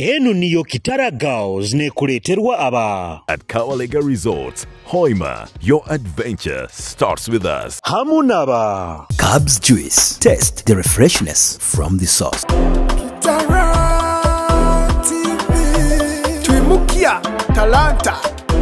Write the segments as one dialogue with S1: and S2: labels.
S1: Eno niyo Kitara Girls nekuleterwa aba.
S2: At Kawalega Resorts, Hoima, your adventure starts with us.
S1: Hamunaba.
S3: Cubs juice. Taste the refreshness from the source.
S4: Kitara TV. Twimukia talanta.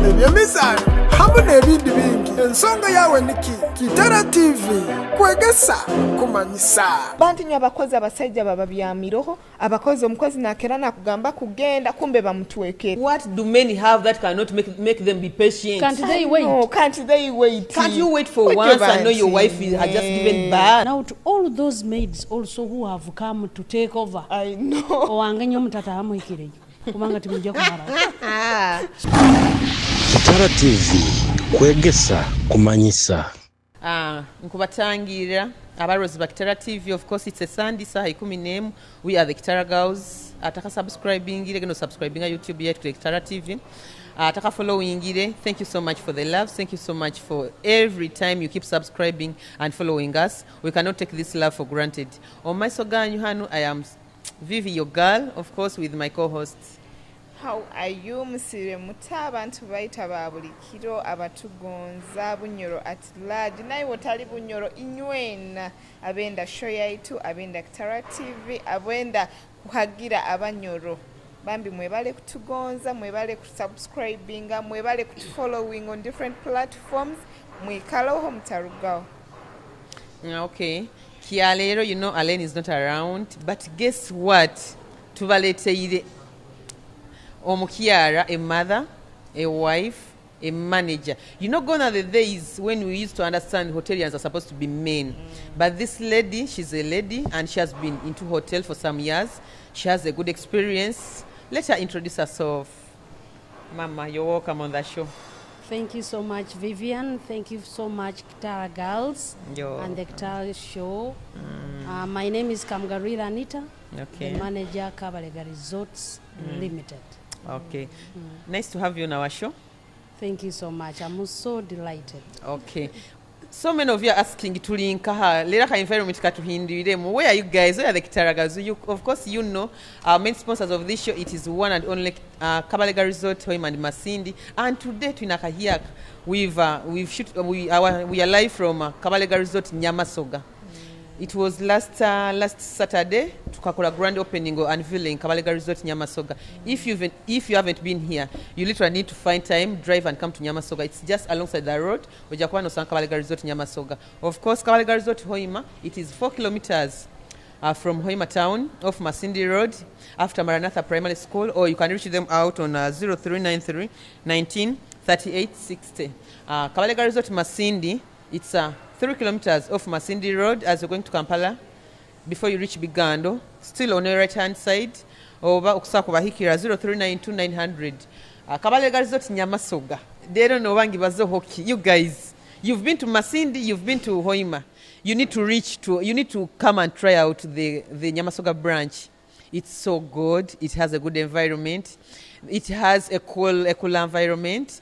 S4: Ebyemizano hamu n'ebindi bingi. Ensonga yawe niki Kitara TV. Kwegesa Kumanyisa.
S5: Bantu nyo abakozi abasajja baba byamiroho abakozi omukozi nakera nakugamba kugenda kumbe bamutwekera.
S6: What do many have that cannot make them be patient?
S5: Can't they wait? No, can't they wait?
S6: Can't you wait for once and know your wife has just given birth?
S7: Now to all those maids also who have come to take over.
S5: I know.
S7: Owangenyo mutata hamuikireyo. Kubanga timujja kumara.
S8: Kitara TV, Kwegesa, Kumanyisa.
S6: Nkubatangira abarozi ba Kitara TV. Of course it's a Sunday saha 10 we are the Kitara Girls. Ataka subscribing ile geno subscribing on YouTube yet to Kitara TV. Ataka following ile. Thank you so much for the love. Thank you so much for every time you keep subscribing and following us. We cannot take this love for granted. On my soganyu hanu, I am Vivi, your girl, of course, with my co-hosts.
S5: How are you, Musire Mutabantu baita babulikiro abatugonza bunyoro at large naye wotali bunyoro inywena abenda show yaitu abenda Kitara TV abenda kuhagira abanyoro bambi mwebale kutugonza mwebale kusubscribinga mwebale kutufollowing on different platforms mwikaloho mtarugao.
S6: Okay. Kialero, you know Alain is not around, but guess what? Tubaleteire Omukiara, a mother, a wife, a manager. You know, gone are the days when we used to understand hoteliers are supposed to be men. But this lady, she's a lady and she has been into hotel for some years. She has a good experience. Let her introduce herself. Mama, you're welcome on the show.
S7: Thank you so much, Vivian. Thank you so much, Kitara Girls and the Kitara Show. My name is Kamgarira Anita, the manager, Kabalega Resorts Limited.
S6: Okay. Nice to have you on our show.
S7: Thank you so much. I'm so delighted.
S6: Okay. So many of you are asking tulinkaha lera ka environment katuhindiremo. Where are you guys? Where are the Kitara Girls? Of course, you know our main sponsors of this show. It is one and only Kabalega Resort, Hoima and Masindi. And today tunakahiak we are live from Kabalega Resort Nyamasoga. It was last Saturday tukakola grand opening or unveiling Kabalega Resort Nyamasoga. If you haven't been here, you literally need to find time, drive and come to Nyamasoga. It's just alongside the road. Ojakwano san Kabalega Resort Nyamasoga. Of course, Kabalega Resort Hoima, it is 4 kilometers from Hoima town off Masindi Road after Maranatha Primary School, or you can reach them out on 0393 19 38 60. Kabalega Resort Masindi, it's 3 kilometers off Masindi Road as you're going to Kampala before you reach Bigando, still on your right hand side, over Okusako Bahikira 0392 900. Kabalega Resort Nyamasoga. They don't know wangi bazo hoki. You guys, you've been to Masindi, you've been to Hoima. You need to come and try out the Nyamasoga branch. It's so good. It has a good environment. It has a cool environment.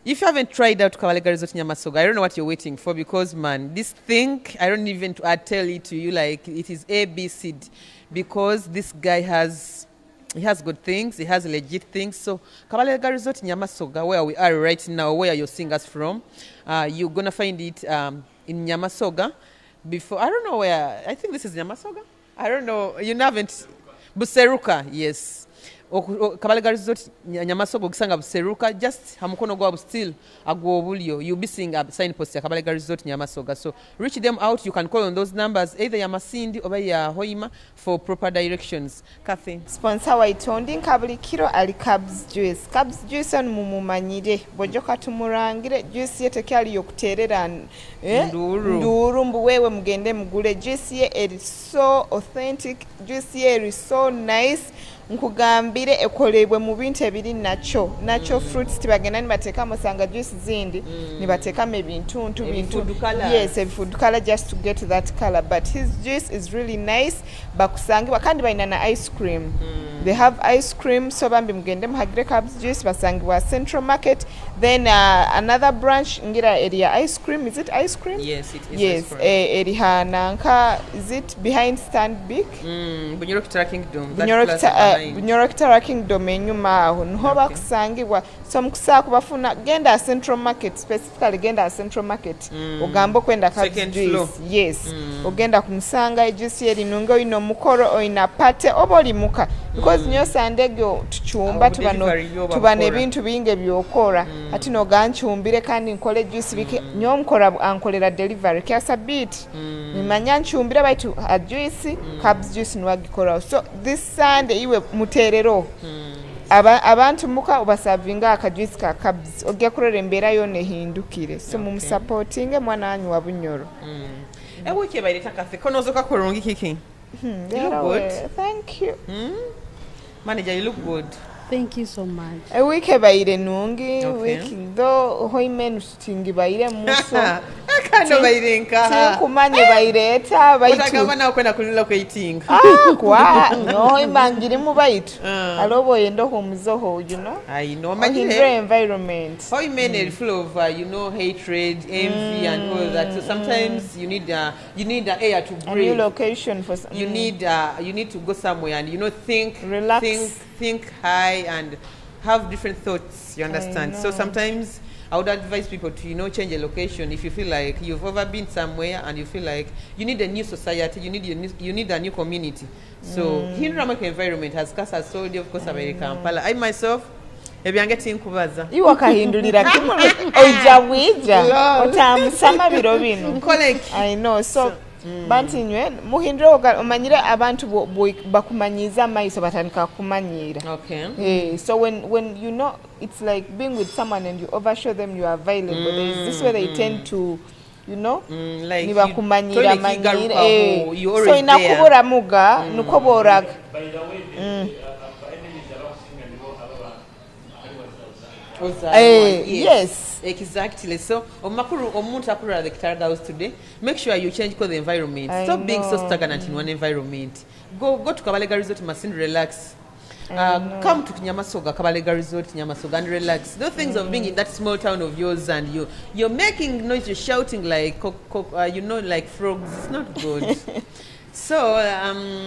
S6: If you haven't tried out Kabalega Resort Nyamasoga, I don't know what you're waiting for, because man, this thing, I don't even tell it to you like it is ABC, because this guy has good things, he has legit things. So Kabalega Resort Nyamasoga, where we are right now, where you're seeing us from, you're gonna find it in Nyamasoga. Before, I don't know where, I think this is Nyamasoga. I don't know, you haven't, Buseruka, yes. Kabalega Resort Nyamasoga gisanga Buseruka, just hamukono go still agwo bulyo. You'll be seeing a signpost ya Kabalega Resort Nyamasoga. So reach them out. You can call on those numbers, either ya Masindi or ya Hoima, for proper directions. Kathy.
S5: Sponsor wa itondi nkabulikiro ali Cubs juice. Cubs juice on mumumanyire. Bojoka tumurangire juice yete kyali yokuterera nduru mbuwewe mugende mugule juice ye is so authentic. Juice ye is so nice. Nkugambire ekolebwe mu bintu ebiri nacho fruits tibagenda nibateka musanga juice zindi nibateka ebintu yes, a food color just to get that color, but his juice is really nice. Bakusangibwa kandi bayina na ice cream. They have ice cream, so bambi mugende muhagire Cubs juice basangibwa Central Market. Then another branch ngira area ice cream. Is it ice cream?
S6: Yes, it is.
S5: Yes, eri nanka, is it behind Stand Big?
S6: Bunyoro Kitara Kingdom.
S5: bunyoro Kitara Kingdom enyuma aho niho bakusangibwa so mukusaako bafuna genda Central Market specifically genda Central Market ogamba kwenda juice yes ogenda kumusanga juice yeri nungo ino mukoro oina pate obolimuka because nyo sandegyo tuchumba tubana ebintu binge byokora ati no ganchumbire kandi nkole juice bike nyo mukora ankolera delivery kyasa bit nimanya nchumbire baitu a juice cabs juice nwagikora so this Sunday iwe muterero abantu muka obasavinga akajuice ka cabs ogya kurera embera yone hindukire so mu supporting mwana wanyu wa bunyoro
S6: wiki baireta kafe kono zoka korongi kiki you look good
S5: thank you
S6: manager you look good.
S7: Thank you so much.
S5: A week baire nungi wiki do hoimen stingi baire muso
S6: akano baire nka
S5: kumanye baireta baitu
S6: utagamba na kwenda kulila ko eating
S5: kwa no imangiri mu baitu alobo yendo humuzoho you know
S6: I know
S5: magire environment
S6: hoimen full of hatred envy and all that so sometimes you need the air to breathe,
S5: a new location for
S6: you need to go somewhere and think high and have different thoughts, you understand? So sometimes I would advise people to change a location if you feel like you've ever been somewhere and you feel like you need a new society, you need a new community. So here in Ramaka environment has Kasa told you, of course, America Kampala. I myself ebyangetin kubaza
S5: iwa kahindulira kimulu ojawija otamusama biro bino I know so banti nywe muhindro omanyire abantu bakumanyiza maiso batandika kumanyira so when you know it's like being with someone and you overshow them you are available there is this way they tend to like ni bakumanyira manyire so inakubura muga nuko boraga yes
S6: exactly so omuntu akurira the Kitara Girls today make sure you change the environment stop being so stagnant in one environment go to Kabalega Resort and relax come to Nyamasoga Kabalega Resort Nyamasoga and relax those things of being in that small town of yours and you're making noise you're shouting like like frogs it's not good so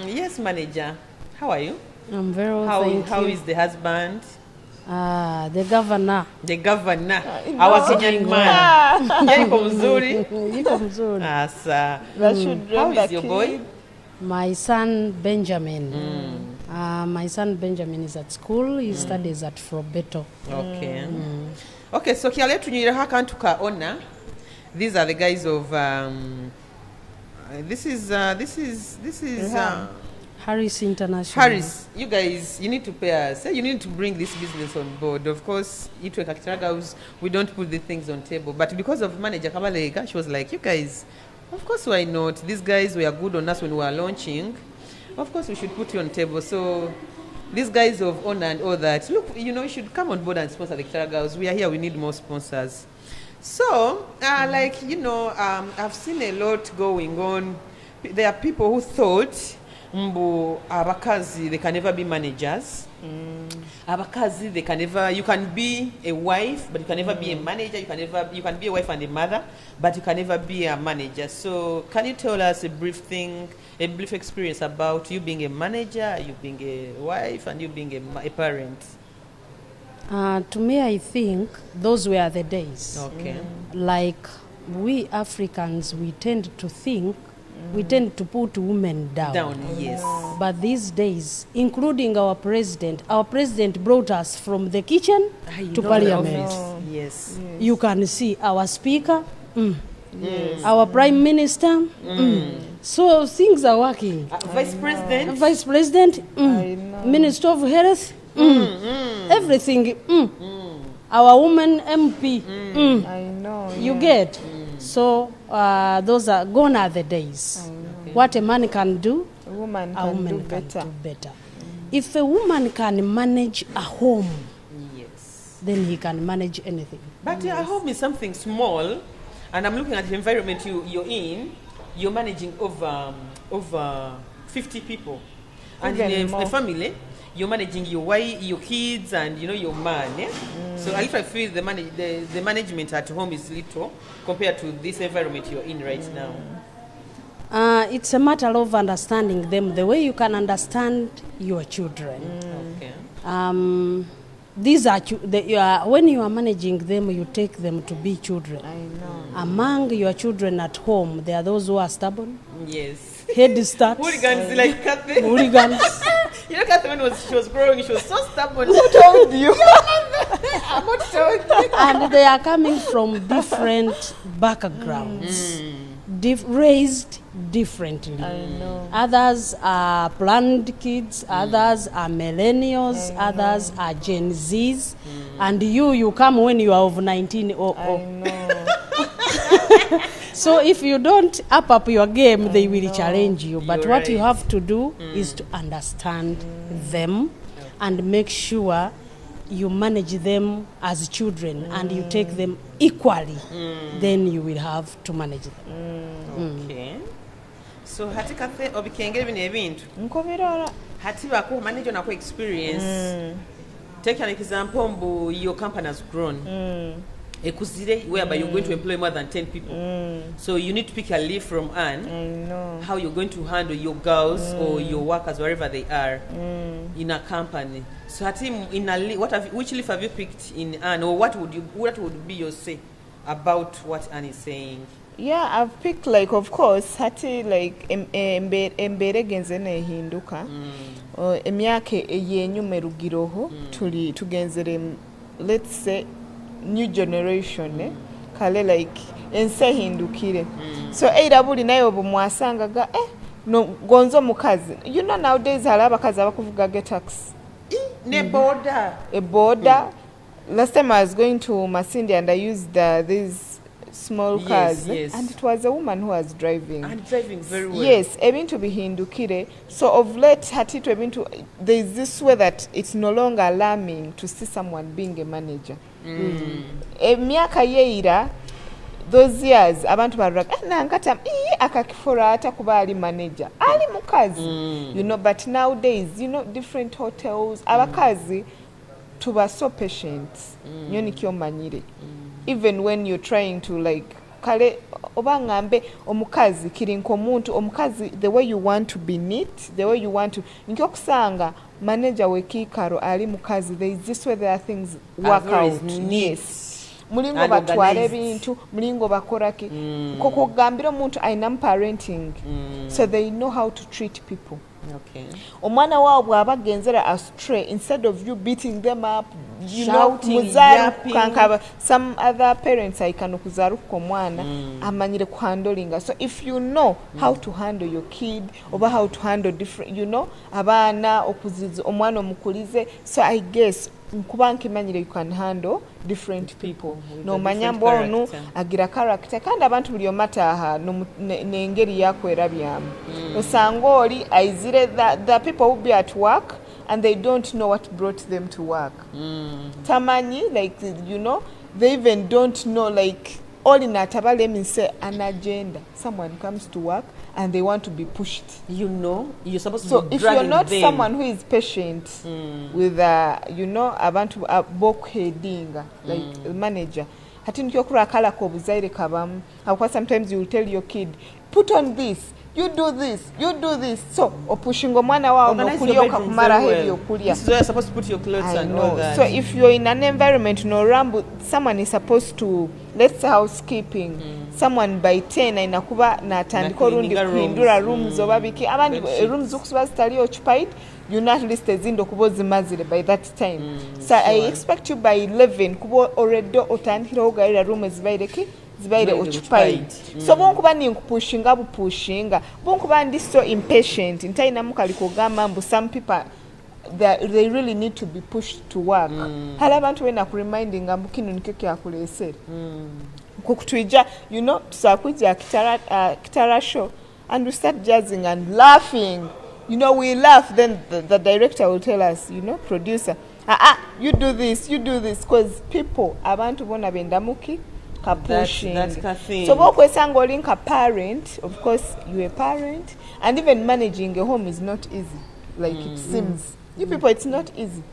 S6: yes manager how are you
S7: I'm very well
S6: how is the husband
S7: the governor.
S6: Our Kenyan man. Yiko
S7: mzuri.
S5: Asa.
S6: How is your boy?
S7: My son Benjamin. My son Benjamin is at school. He studies at Frobeto.
S6: Okay. Okay, so kiale tunyira hakantu ka ona. These are the guys of this is
S7: Harris International.
S6: Harris, you guys, you need to pay us. You need to bring this business on board. Of course, Kitara Girls, we don't put the things on table. But because of manager Kabalega, she was like, you guys, of course, why not? These guys were good on us when we were launching. Of course, we should put you on table. So these guys of honor and all that, look, you should come on board and sponsor the Kitara Girls. We are here. We need more sponsors. So, I've seen a lot going on. There are people who thought abakazi they can never be managers. Abakazi they can never. You can be a wife, but you can never be a manager. You can be a wife and a mother, but you can never be a manager. So, can you tell us a brief experience about you being a manager, you being a wife, and you being a parent?
S7: To me, I think those were the days.
S6: Okay.
S7: Like we Africans, we tend to think. We tend to put women down.
S6: Yes.
S7: But these days, including our president brought us from the kitchen to parliament.
S6: Yes.
S7: You can see our speaker, our prime minister. So things are working.
S6: Vice
S7: president, Minister of Health, everything. Our woman MP.
S5: I know.
S7: You get. So those are gone are the days. What a man can do,
S5: a woman can do better.
S7: If a woman can manage a home,
S6: then
S7: he can manage anything.
S6: But a home is something small, and I'm looking at the environment you're in. You're managing over 50 people, and in a family. You're managing your wife, your kids, and your man. Yeah? So I feel the management at home is little compared to this environment you're in right now.
S7: it's a matter of understanding them the way you can understand your children.
S6: Okay.
S7: These are when you are managing them, you take them to be children.
S5: I know.
S7: Among your children at home, there are those who are stubborn.
S6: Yes.
S7: Head starts.
S6: Hooligans like Kathy.
S7: Hooligans.
S6: You know, Kathy, when she was growing, she was so stubborn.
S5: Who told you? I'm not telling you.
S7: And they are coming from different backgrounds, raised differently.
S5: I know.
S7: Others are planned kids, others are millennials, others are Gen Zs, and you come when you are of 19 or
S5: I know.
S7: so if you don't up your game, they will challenge you. But
S6: You're
S7: what you
S6: right.
S7: have to do is to understand them and make sure you manage them as children and you take them equally. Then you will have to manage them.
S6: Okay. So hati Kathy obikengere bino ebintu.
S5: Nkobirora.
S6: Hati bako manage na experience. Take an example, your company has grown. Ekuzire, whereby you're going to employ more than 10 people. So you need to pick a leave from Anne.
S5: I know.
S6: How you're going to handle your girls or your workers, wherever they are, in a company. So Hati, in a which leave have you picked in Anne, or what would be your say about what Anne is saying?
S5: Yeah, I've picked, like, of course, hati like embere genze nehinduka. Emyake eyenyume rugiroho tuli tugenzere, let's say, new generation kale like ense hindukire. So either buli nayo bumwasangaga no gonzo mukazi. You know nowadays hari abakazi abakuvuga get tax.
S6: Ne border.
S5: A border. Last time I was going to Masindi and I used these small cars, and it was a woman who was driving.
S6: And driving very well.
S5: Yes, ebintu bihindukire. So of late, hatitu ebintu, there is this way that it's no longer alarming to see someone being a manager. Emyaka yeira, those years, abantu baruraga, nankata, akakifora ata kuba ali manager. Ali mukazi. You know, but nowadays, you know, different hotels, abakazi, tuba so patient. Nyoni kyo manyire. Even when you're trying to, like, kale obangambe omukazi kirinko muntu omukazi, the way you want to be neat, the way you want to nkyokusanga manager wekikaro ali mukazi, there is this way there are things work out. Yes, mulingo batwale bintu, mulingo bakoraki koko gambira omuntu aina parenting, so they know how to treat people.
S6: Okay.
S5: Omwana waabwe abagenzera astray, instead of you beating them up, you
S6: shouting,
S5: know, muzaru kankaba, some other parents aikano kuzaru kwa mwana amanyire kuhandolinga. So if you know how to handle your kid, or how to handle different, you know, abana okuzizo omwana omukulize, so I guess nkuba nkimanyire you can handle different people. No manyambo onu agira character kandi abantu buli omataha n'engeri yakwera byamu. Osangoli aizire that the people will be at work and they don't know what brought them to work. Tamanyi, like, you know, they even don't know, like, all in atabale means say an agenda. Someone comes to work and they want to be pushed.
S6: You know, you're supposed
S5: so
S6: to be
S5: if you're not
S6: them.
S5: someone who is patient with, you know, abantu book heading, like manager, hati nkiyokura kala ko buzaire kabamu. How sometimes you will tell your kid, put on this, you do this, you do this. So pushing omwana wao nokulioka kumara heri okulia.
S6: This is where you're supposed to put your clothes and all that.
S5: So if you're in an environment no rambo, someone is supposed to, let's say housekeeping, someone by 10 inakuba na tandiko rundi kuhindura rooms obabiki abandi rooms okusuba zitali occupied, you not list ezindo kubo zimazire by that time. So I expect you by 11 kubo already otandikira ogaira room ezibaireki zibaire occupied. So bonkuba ni nkupushinga bupushinga, bonkuba ndi so impatient ntaina mukaliko gamba mbu some people they really need to be pushed to work. Hala abantu wena ku reminding ambu kinu nikyo kyakulesera. Kukutuija, you know, tusakuja Kitara show and we start jazzing and laughing. You know, we laugh, then the director will tell us, you know, producer, you do this, because people abantu bona bendamuki pushing.
S6: That's Kathleen.
S5: So bokwesanga olinka parent, of course you're a parent, and even managing a home is not easy, like it seems. You people, it's not easy.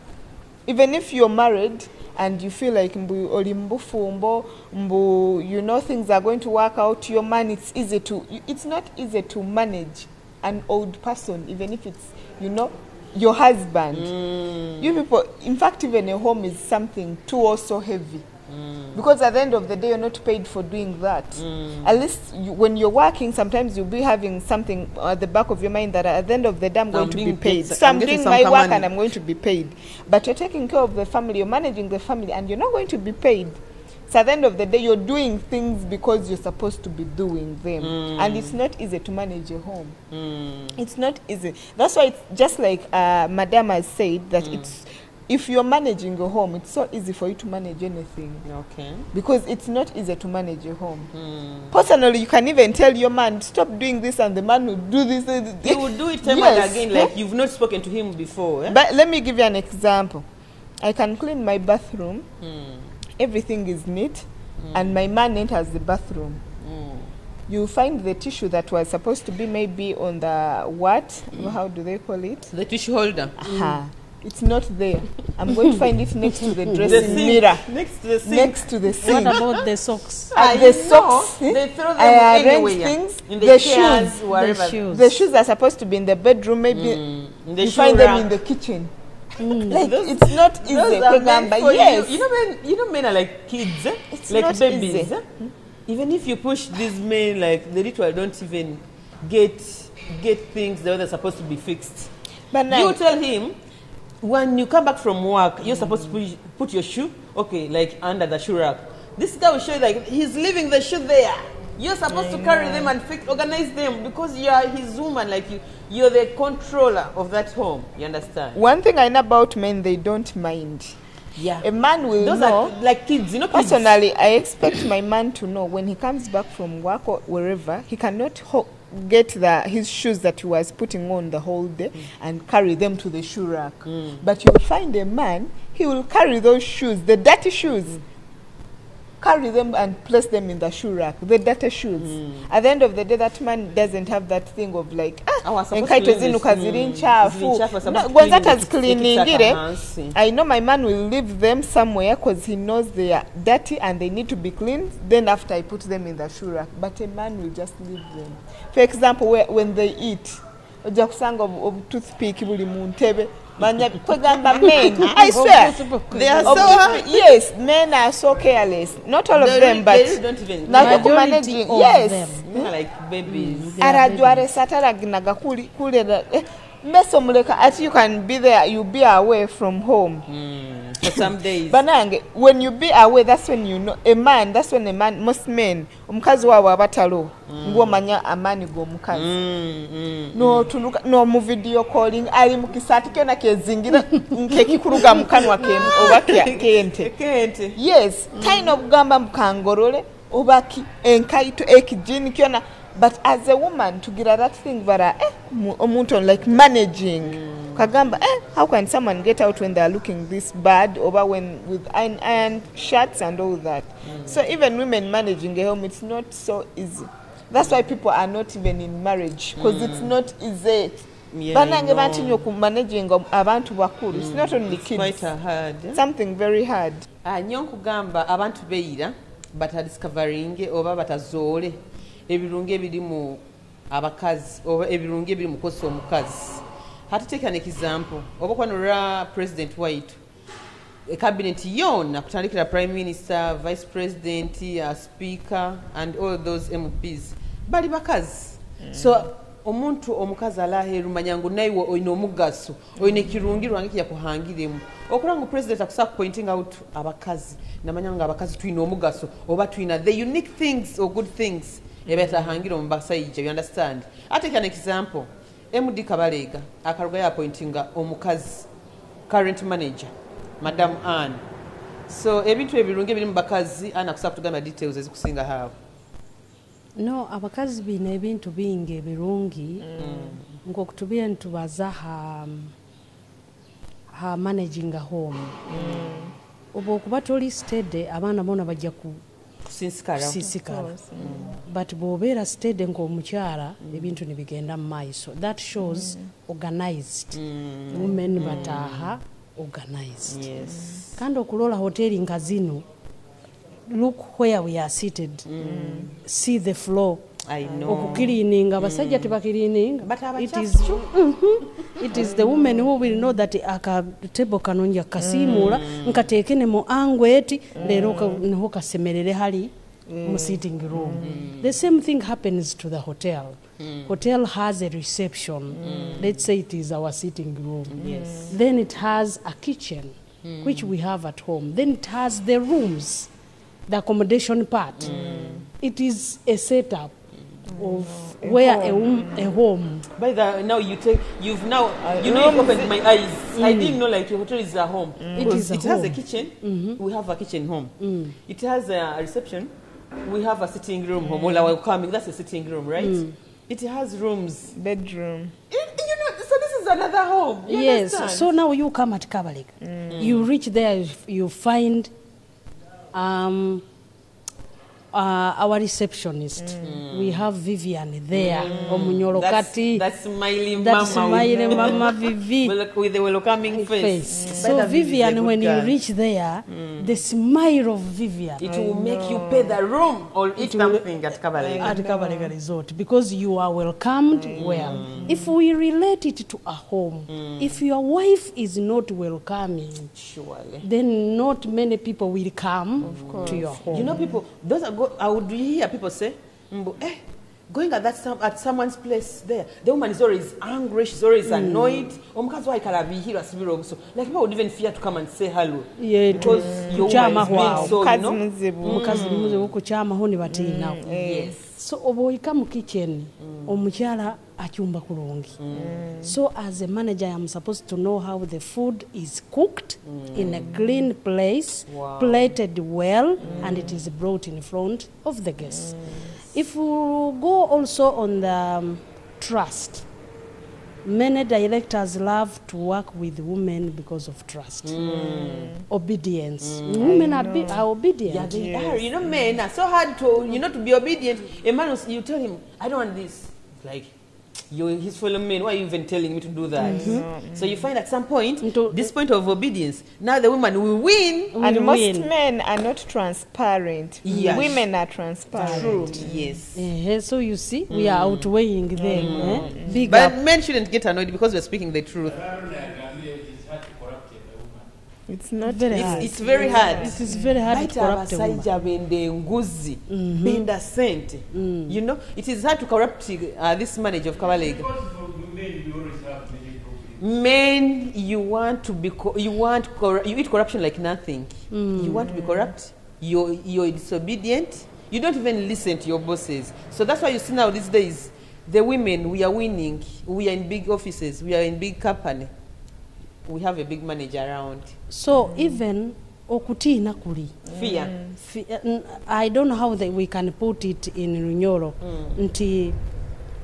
S5: Even if you're married and you feel like mbu oli mbufumbo, mbu you know things are going to work out, your man, it's not easy to manage an old person, even if it's, you know, your husband. You people, in fact, even a home is something too also heavy. Because at the end of the day, you're not paid for doing that. At least when you're working, sometimes you'll be having something at the back of your mind that at the end of the day, I'm going to be paid. So I'm doing my work and I'm going to be paid. But you're taking care of the family, you're managing the family, and you're not going to be paid. So at the end of the day, you're doing things because you're supposed to be doing them. And it's not easy to manage a home. It's not easy. That's why it's just like Madam has said, that if you're managing a home, it's so easy for you to manage anything.
S6: Okay.
S5: Because it's not easy to manage a home. Personally, you can even tell your man, stop doing this, and the man will do this.
S6: He will do it time and again, like you've not spoken to him before. Eh?
S5: But let me give you an example. I can clean my bathroom. Everything is neat. And my man enters the bathroom. You find the tissue that was supposed to be maybe on the what? How do they call it?
S6: The tissue holder.
S5: It's not there. I'm going to find it next to the dressing mirror.
S6: Next to the sink.
S5: Next to the sink.
S7: What about the socks?
S5: The socks.
S6: They throw them
S5: I arrange
S6: anywhere.
S5: things.
S6: In
S5: the
S6: chairs,
S5: shoes.
S6: wherever.
S5: The shoes are supposed to be in the bedroom. Maybe you find them in the kitchen. Like it's not easy. Yes.
S6: You know men are like kids, eh?
S5: It's
S6: like
S5: not
S6: babies.
S5: easy.
S6: Eh? Even if you push these men, like the little don't even get things the way they're supposed to be fixed.
S5: But now,
S6: you tell him, when you come back from work, you're supposed to put your shoe, okay, like under the shoe rack. This guy will show you like he's leaving the shoe there. You're supposed to carry them and organize them because you are his woman, like you're the controller of that home. You understand?
S5: One thing I know about men, they don't mind.
S6: Yeah.
S5: A man will
S6: Those
S5: know.
S6: are like kids, you know.
S5: Personally, I expect my man to know when he comes back from work or wherever, he cannot get his shoes that he was putting on the whole day and carry them to the shoe rack. But you'll find a man, he will carry those shoes, the dirty shoes, carry them and place them in the shoe rack, the dirty shoes. At the end of the day, that man doesn't have that thing of like, I know my man will leave them somewhere because he knows they are dirty and they need to be cleaned. Then after I put them in the shoe rack, but a man will just leave them. For example, when they eat, of toothpick men, I swear,
S6: they are so
S5: yes, men are so careless. Not all of them, but
S6: they don't even
S7: majority of
S5: yes,
S7: them.
S6: like babies.
S5: As you can be there, you be away from home
S6: for some days.
S5: Banange, when you be away, that's when you know a man. That's when a man, most men, umkazi wawe abatalo, nguo manya Amani go mukazi. No tuluka, no mu video calling, ali mukisati kyona kezingira nkekikuruga mukanwa ke obaki kente. Yes, kind of gamba mukangorole obaki enkaito ekijini kyona. But as a woman, to get that thing, like managing, kagamba, how can someone get out when they are looking this bad, over when with iron shirts and all that? So even women managing a home, it's not so easy. That's why people are not even in marriage, because it's not easy. Managing abantu bakuru, it's not only kids.
S6: It's quite hard.
S5: Something very hard.
S6: Nyokugamba abantu beira, but discovering oba batazole. Ebirungi ebiri mu abakazi oba ebirungi ebiri mu kosa omukazi. Take an example. Oba kwanura President White. A cabinet yona kutandikira Prime Minister, Vice President, Speaker and all those MPs. Bali bakazi. So omuntu omukazi alaheru manyangu naiwo oyina omugaso oyina kirungi lwange kya kuhangiremu okulanga president akusaka pointing out abakazi namanyanga abakazi tuina omugaso oba tuina the unique things or good things ebeta hangiro mbasaije. You understand? I take an example. MD Kabalega akaruga ya pointinga omukazi current manager Madam Anne. So ebintu ebirungi biri mbakazi ana kusaba kutugamba details ezikusinga hawo.
S7: No, abakazi bine ebintu bingi ebirungi ngokutubira ntubaza ha managing a home. Obo kuba toli steady abaana bona bajja ku sisikara. But bobera steady ng'omukyala ebintu nibigenda mu maiso. That shows organized. Women bataha organized.
S6: Yes.
S7: Kandi okulola hoteli nga zino, look where we are seated. See the floor.
S6: I know.
S7: Okukilininga abasajja tebakilininga.
S6: But
S7: it is the women who will know that akatebo kano nja kasimula nkateekene mu angweti leero niho kasemerere hali mu sitting room. The same thing happens to the hotel. Hotel has a reception. Let's say it is our sitting room.
S6: Yes.
S7: Then it has a kitchen, which we have at home. Then it has the rooms, the accommodation part. It is a setup of where a home.
S6: By the now you've opened my eyes. I didn't know like your hotel is a home.
S7: It is a
S6: it
S7: home.
S6: has a kitchen. We have a kitchen home. It has a reception. We have a sitting room home. Well, welcoming. That's a sitting room, right? It has rooms,
S5: bedroom.
S6: So this is another home. You
S7: Yes.
S6: understand?
S7: So now you come at Kabalega. You reach there, you find our receptionist. We have Vivian there. Omunyolokati.
S6: That's smiling
S7: That's
S6: mama.
S7: smiling mama Vivi.
S6: With the welcoming face.
S7: So Vivian, when you reach there, the smile of Vivian,
S6: It will make you pay the room or eat something at Kabalega.
S7: at Kabalega Resort, because you are welcomed well. If we relate it to a home, if your wife is not welcoming,
S6: Surely.
S7: then not many people will come to your home.
S6: You know, people, I would hear people say, going at someone's place there, the woman is always angry, she's always annoyed. So, like, people would even fear to come and say hello.
S7: Yeah,
S6: because your woman is being so, you know.
S7: Mukazi muzibu kukyamaho ne batiinawo.
S6: Yes.
S7: So oboyika mu kitchen, omukyala akyumba kulungi. So as a manager, I am supposed to know how the food is cooked in a clean place, plated well, and it is brought in front of the guests. If we go also on the trust, many directors love to work with women because of trust. Obedience. Women are obedient.
S6: Yeah, they are. You know, men are so hard to be obedient. A man, you tell him, I don't want this. It's like, his fellow men, why are you even telling me to do that? So you find at some point, this point of obedience, now the woman will win.
S5: And most men are not transparent.
S6: Yes.
S5: Women are transparent.
S6: True. Yes.
S7: So you see, we are outweighing them. Big
S6: But
S7: up.
S6: men shouldn't get annoyed because we're speaking the truth.
S5: It's not
S7: Very hard.
S6: It's very hard.
S7: It is very hard to corrupt a woman.
S6: You know, it is hard to corrupt this manager of Kabalega. Men, you eat corruption like nothing. You want to be corrupt. You're disobedient. You don't even listen to your bosses. So that's why you see now these days, the women, we are winning. We are in big offices. We are in big company. We have a big manager around.
S7: So even okutina kuli.
S6: Fear.
S7: I don't know how we can put it in Runyoro. Nti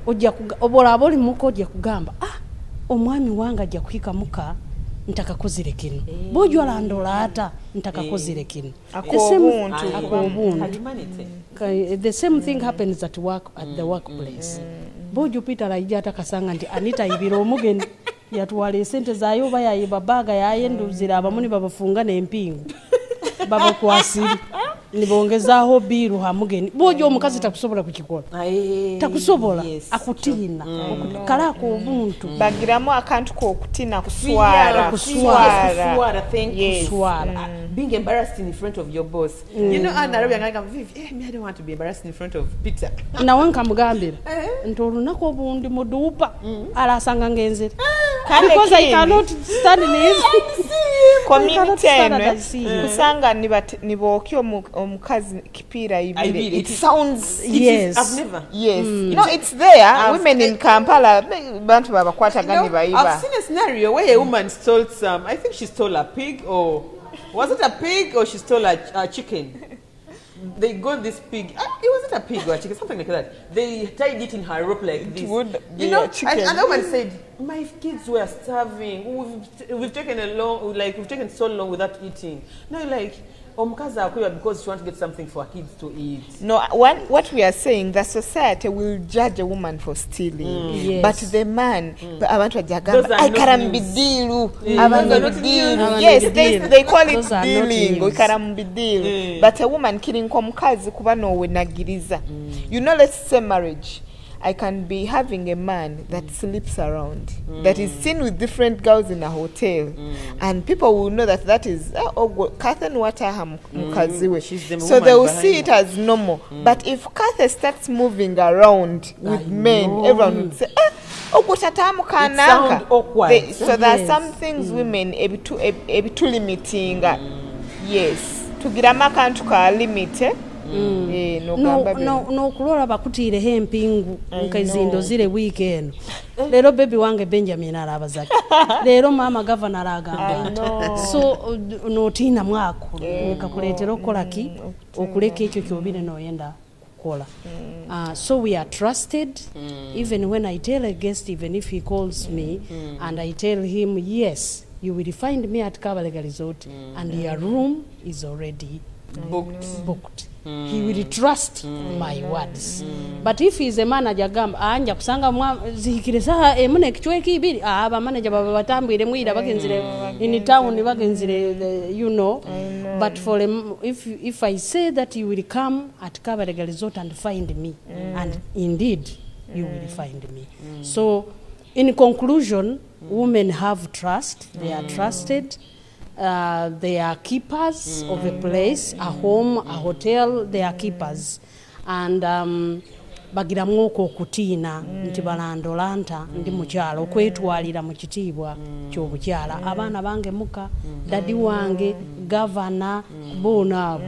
S7: obola aboli muko ojja kugamba omwami wange ajja kuhika muka ntakakozire kino. Bojo alandola ata ntakakozire kino. The same thing happens at work, at the workplace. Bojo Peter ajja atakasanga nti Anita ibiro omugeni yatwala sente zayo bayayiba baga yayenduzira abamuni babafunga n'empingu babakwasiri nibongezaho biru hamugeni bojo omukazi takusobola kukikola takusobola akutiina kalako obuntu
S5: bagiramu akantu ko okutina
S6: kuswara thank you
S5: kuswara
S6: being embarrassed in front of your boss. You know, Anna me I don't want to be embarrassed in front of Peter.
S7: Nawe nkamugambira nti olunako obundi muduupa alasanga ngenzera because I cannot stand this
S5: community kusanga nibokyo omukazi kipira ibire. It sounds
S7: yes.
S6: I've never.
S5: Yes. You know, it's there. Women in Kampala bantu babakwatagani baiba.
S6: I've seen a scenario where a woman stole I think she stole a pig, or was it a pig, or she stole a chicken? They got this pig. It wasn't a pig or a chicken, something like that. They tied it in her rope like this.
S5: It would be
S6: you know,
S5: a chicken.
S6: and the woman said, my kids were starving. We've taken so long without eating. Now like, because she wants to get something for her kids to eat.
S5: No, what we are saying, the society will judge a woman for stealing,
S7: Yes.
S5: but the man, I want to
S6: Those are
S5: yes, they call it stealing. But a woman killing komukazi kuba nowe nagiriza. You know, let's say marriage. I can be having a man that sleeps around, that is seen with different girls in a hotel, and people will know that is Kathen Wataham Mukaziwe. So they will see it as normal. But if Kathen starts moving around with men, everyone would say, it sounds awkward. So there are some things women too limiting. Yes. To get a makan to limit.
S7: No kulola bakutire hempingu nkazindo zile weekend lero baby wange Benjamin arabazaki lero mama governor agamba so no tina mwako nkakuletera okolaki okuleka ekyo kyobine noyenda kola so we are trusted even when I tell a guest, even if he calls me and I tell him yes you will find me at Kabalega Resort and your room is already booked. He will trust my words. But if he's a manager anja kusanga zikiresa emune kichweki ibiri aba manager batambire mwira bakenzire in town bakenzire you know. But for if I say that you will come at Kabalega Resort and find me and indeed you will find me. So in conclusion, women have trust, they are trusted. They are keepers of a place, a home, a hotel, they are keepers. And bagira mwoko okutina nti balandolanta ndi mukyala okwetwalira mu kitiibwa ky'obukyala abaana bange muka dadi wange governor bona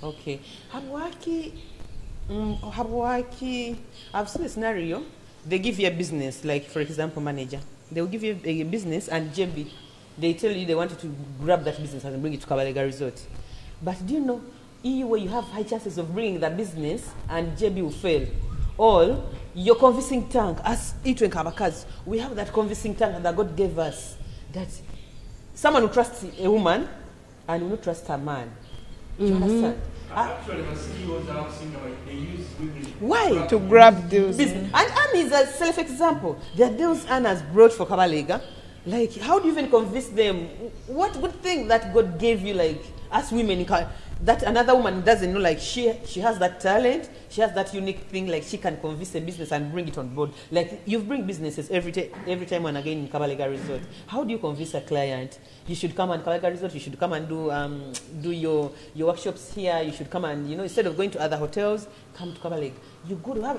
S6: Okay. Habwaki I've seen a scenario. They give you a business, like for example manager. They will give you a business and JB they tell you they wanted to grab that business and bring it to Kabalega Resort. But do you know, where you have high chances of bringing the business and JB will fail. Or your convincing tongue, as Itu and Kabakaz, we have that convincing tongue that God gave us. That someone who trusts a woman and will not trust a man. Do you understand?
S9: Actually, the CEOs are asking they use women.
S6: Why?
S5: To grab deals.
S6: And Anne is a self-example. There are deals Anne has brought for Kabalega. Like, how do you even convince them? What good thing that God gave you, like, as women, that another woman doesn't know, like, she has that talent, she has that unique thing, like, she can convince a business and bring it on board. Like, you bring businesses every time and again in Kabalega Resort. How do you convince a client? You should come and Kabalega Resort, you should come and do your workshops here, you should come and, instead of going to other hotels, come to Kabalega.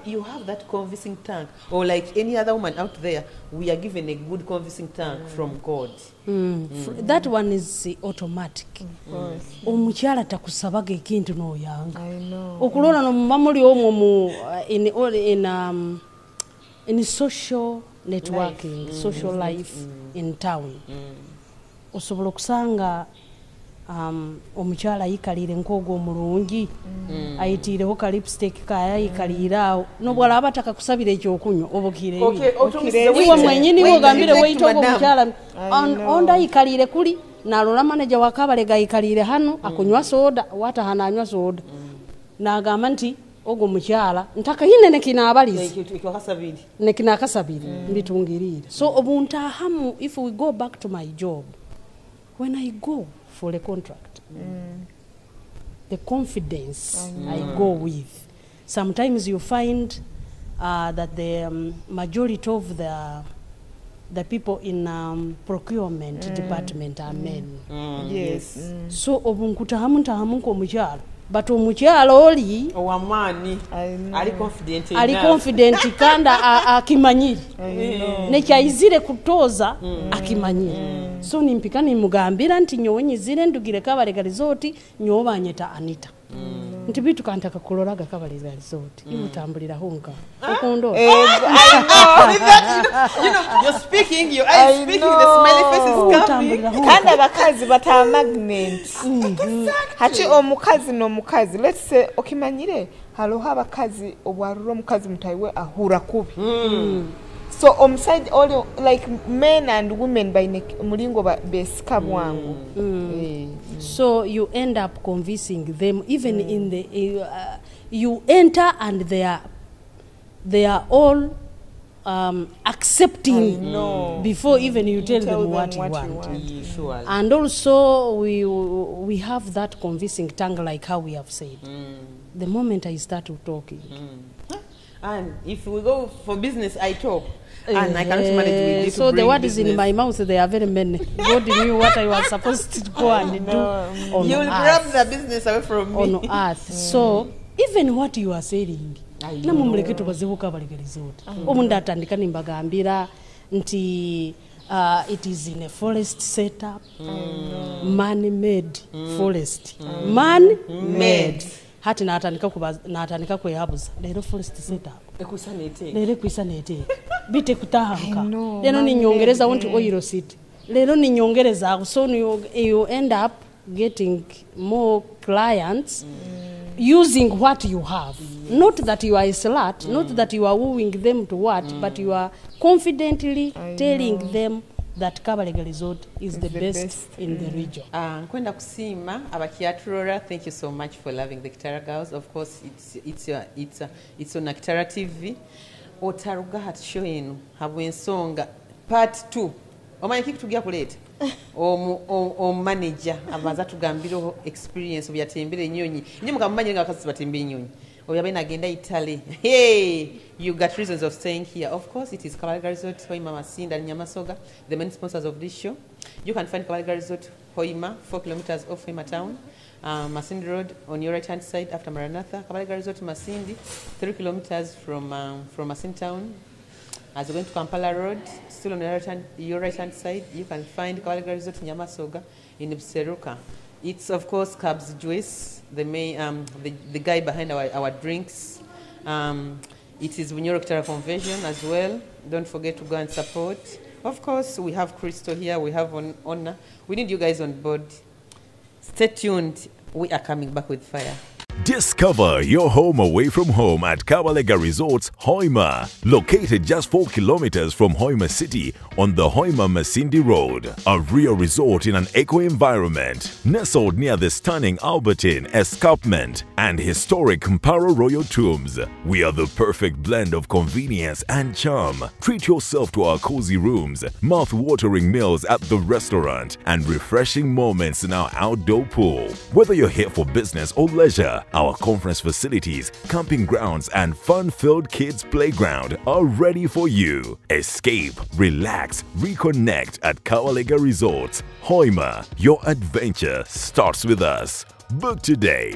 S6: You have that convincing tongue. Or like any other woman out there, we are given a good convincing tongue from God.
S7: That one is automatic. Omukyala takusabaga ekintu n'oyanga.
S5: I know.
S7: Okulola no mamuli omwo in social networking, social life in town. Osobola okusanga omukyala yikalire nkogo omulungi ayitireho ka lipstick kaya yikalira nobwala abataka kusabira ekyokunywa obukire iwe mwenyini wogambire weyito omukyala onda yikalire kuli nalola manager wa Kabalega yikalire hano akunywa soda wata hana anywa soda nagamba nti ogo mukyala ntaka hinene kinabalizi nekina kasabiri mbitungirire so obuntahamu if we go back to my job when I go for a contract, the confidence I go with. Sometimes you find that the majority of the people in procurement department are men.
S5: Yes.
S7: So obunkuta hamu ko mukyalo. But omukyalo oli
S6: owamani
S7: ali confident kanda akimanyiri nekyayizire kutoza akimanyiri so nimpika nimugambira nti nyonyizire ndugire Kabalega Resort nyobanyeta Anita nti bitu kantaka kuloraga Kabalega Resort imutambulira honka okundo
S6: you're speaking your eyes speaking the smiley face is coming
S5: kandi abakazi bata magnet hati omukazi n'omukazi let's say okimanyire halo abakazi obwaruro omukazi mutaiwe ahura kubi So omusajja all like men and women by mulingo besika bwangu.
S7: So you end up convincing them even in the you enter and they are all accepting before even you tell them what you want. And also we have that convincing tongue like how we have said. The moment I start talking.
S6: And if we go for business, I talk. And I cannot manage with you.
S7: So the word is in my mouth, there are very many. God knew what I was supposed to go and do on
S6: you will grab the business away from me.
S7: On earth. So even what you are saying, namumuleke tubazebuka balegerizoti. Omuntu atandika nimbagambira nti it is in a forest setup. Man-made forest. Man-made. Hati natandika kweyabuza lero forest setup lero kwisanete bite kutahamka lero ni nyongereza want oil city lero ni nyongereza so you end up getting more clients using what you have. Not that you are a slut, not that you are wooing them to what, but you are confidently telling them that Kabalega Resort is the best in the region.
S6: Kwenda kusima abakiaturora, thank you so much for loving the Kitara Girls. Of course, it's on Kitara TV. Otaruga hat show yenu habwensonga part 2. Omanyi kitu tugia kuleta. O manager abaza tugambiro experience byatembere nyonyi. Nje mukamanya ngakazi batembere nyonyi. Oyabena agenda Italy. Hey, you got reasons of staying here. Of course, it is Kabalega Resort, Hoima Masinda, and Nyamasoga, the main sponsors of this show. You can find Kabalega Resort, Hoima, 4 kilometers off Hoima town. Masindi Road on your right-hand side after Maranatha. Kabalega Resort, Masindi, 3 kilometers from Masindi town. As you're going to Kampala Road, still on your right-hand side, you can find Kabalega Resort, Nyamasoga in Buseruka. It's, of course, Cabs Juice, the main, the guy behind our drinks. It is Bunyoro Kitara Convention as well. Don't forget to go and support. Of course, we have Crystal here. We have Honor. We need you guys on board. Stay tuned. We are coming back with fire.
S2: Discover your home away from home at Kabalega Resorts, Hoima, located just 4 kilometers from Hoima City on the Hoima-Masindi Road. A real resort in an eco-environment, nestled near the stunning Albertine Escarpment and historic Mparo Royal Tombs. We are the perfect blend of convenience and charm. Treat yourself to our cozy rooms, mouth-watering meals at the restaurant, and refreshing moments in our outdoor pool. Whether you're here for business or leisure, our conference facilities, camping grounds, and fun-filled kids' playground are ready for you. Escape, relax, reconnect at Kabalega Resorts. Hoima, your adventure starts with us. Book today.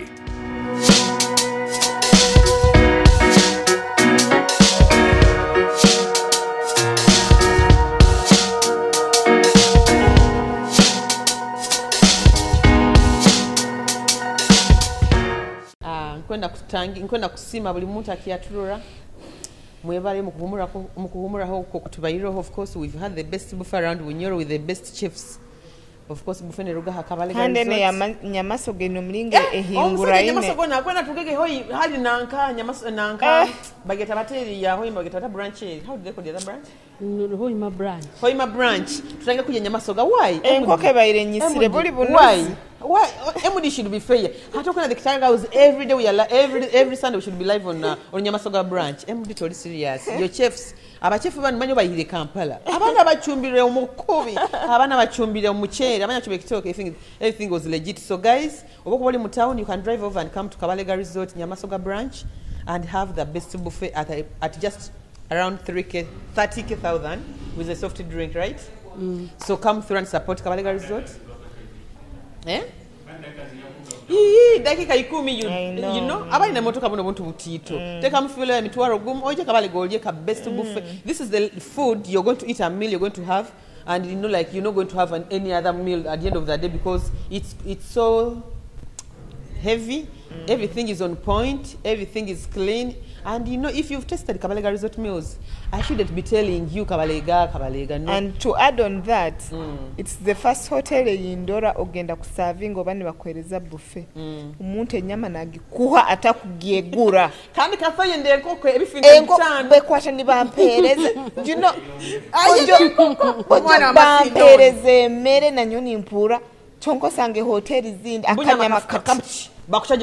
S6: Nkwenda kusima buli muntu akiaturura mwebale mukuhumuraho uko kutubayiro. Of course, we've had the best buffet around Bunyoro with the best chefs. Of course, buffet ne ruga Kabalega
S5: Resort. Hande ne Nyamasoga no mlinge ehingura ine.
S6: Nyamasoga na kwenda tugege hoi hali nanka nanka bageta bateri ya hoi bageta ta branch. How did they call the other branch?
S7: Hoima branch.
S6: Hoima branch. Tutanga kuja Nyamasoga. Why?
S5: Enkoke bayire nyisire buli bunuzi.
S6: Why? Everybody should be fair. I'm talking about the Kitara Girls every day. We are every Sunday we should be live on Nyamasoga branch. Everybody totally serious. Your chefs, abachefu bani manyo bahire Kampala. Abana bachumbire umukobi, abana bachumbire umuchere, abana chubeke talk. Everything was legit. So guys, oboko bali mu town, you can drive over and come to Kabalega Resort Nyamasoga branch and have the best buffet at just around 30,000 with a soft drink, right? So come through and support Kabalega Resort. Eh? Dakika 10 you know abali na motoka bono buntu butito teka mfule ya mitwaro gumu oje Kabalega olye ka best buffet. This is the food you're going to eat, a meal you're going to have, and you know, like, you're not going to have any other meal at the end of the day because it's so heavy, everything is on point, everything is clean. And you know, if you've tasted Kabalega Resort meals, I shouldn't be telling you Kabalega, no.
S5: And to add on that, it's the first hotel in Dora ogenda kuserving obani bakwereza buffet. Umuntu enyama nagikuha atakugiegura.
S6: Kandi kafaye ndekoko ebifinga bitano.
S5: Bekwata ni bampereze. You know, ojo bampereze mere na nyoni mpura. Chonko sange hoteli zindi akanyama kati.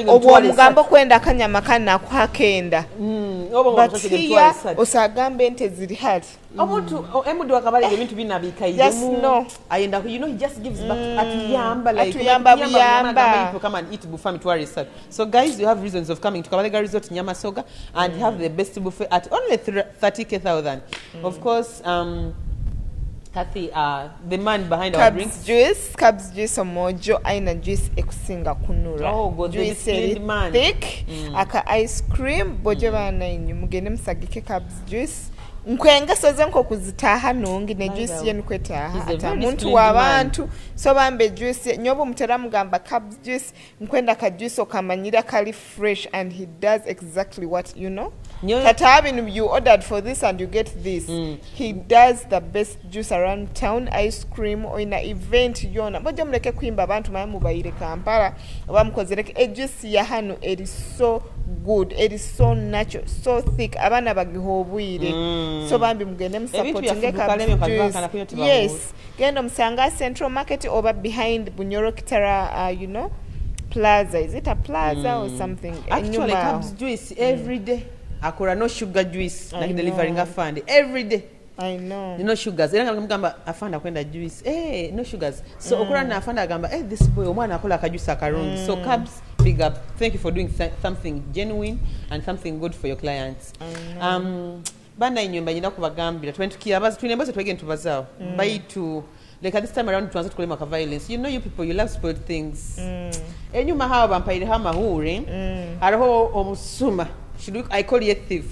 S5: Obwo mugambo kwenda akanyama kana kwakenda. But here osagambe ente ziri hali.
S6: Omuntu emudu akabalege ebintu binabikaide mu.
S5: Yes, no.
S6: Ayenda, you know, he just gives back atuyamba like
S5: atuyamba.
S6: Come and eat buffet resort. So guys, you have reasons of coming to Kabalega Resort Nyamasoga and have the best buffet at only 30,000. Of course, Kathy, the man behind our drinks.
S5: Cabs juice omojo aina juice ekusinga kunura.
S6: Oh, God, the disciplined man.
S5: Thick, aka ice cream, bojo bana inyu mugende musagike cabs juice. Nkwenga soze nko kuzitaha nongi ne juice ye nkwetaha ata muntu wabantu so bambe juice nyobo mutera mugamba cabs juice nkwenda ka juice okamanyira kali fresh and he does exactly what you know. Katabin you ordered for this and you get this. He does the best juice around town, ice cream or in an event yona. Bojo mleke kwimba abantu mamu bayire Kampala bamukozereke juice ya hano it is so good, it is so natural, so thick abana bagihobwire. So bambi mugende supporting juice. Yes, gendo msanga Central Market over behind Bunyoro Kitara you know plaza. Is it a plaza or something?
S6: Actually Cabs juice every day. Akora no sugar juice like delivering a fund every day.
S5: I know.
S6: No sugars. Era ngamba afanda kwenda juice. No sugars. So okora na afanda gamba this boy omwana akola ka juice akarungi. So Cabs, big up. Thank you for doing something genuine and something good for your clients. Bana inyumba nyina kubagambira twentukiya abazi tunemboze twege ntubazao. By to like at this time around tuanze tukolema ka violence. You know you people you love spoiled things. Enyuma hawa bampaire hama hure. Araho omusuma. I call you a thief.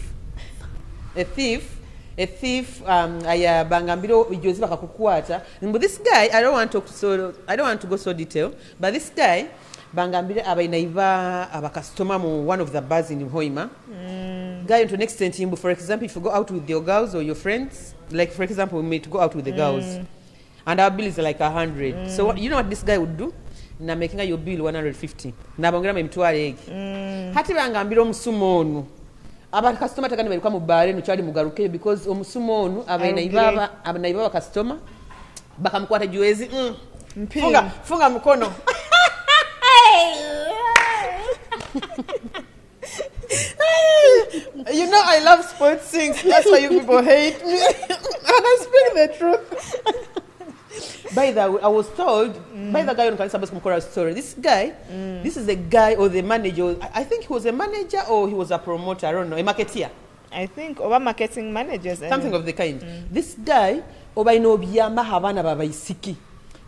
S6: A thief. I bangambiro ujozi bakakukwata. But this guy, I don't want to go so detail. But this guy, bangambiro abainaiva abakastoma mu one of the bars in Hoima. Guy to an extent, for example, if you go out with your girls or your friends, like for example, we may go out with the girls, and our bill is like 100. So you know what this guy would do? Na making your bill 150 na bongera memtwale egi hati bangambira omusumo onu aba customer takani bali kwa mubare no cyali mugaruke because omusumo onu abainaiba customer bakamkwata juezi funga mkono you know I love sports things, that's why you people hate me and I speak the truth. By the way, I was told by the guy on Kanisaba's Mukora story. This guy, this is the guy or the manager. I think he was a manager or he was a promoter. I don't know, a marketeer.
S5: I think over marketing managers.
S6: Something of the kind. This guy, oba ino biyama havana babaisiki.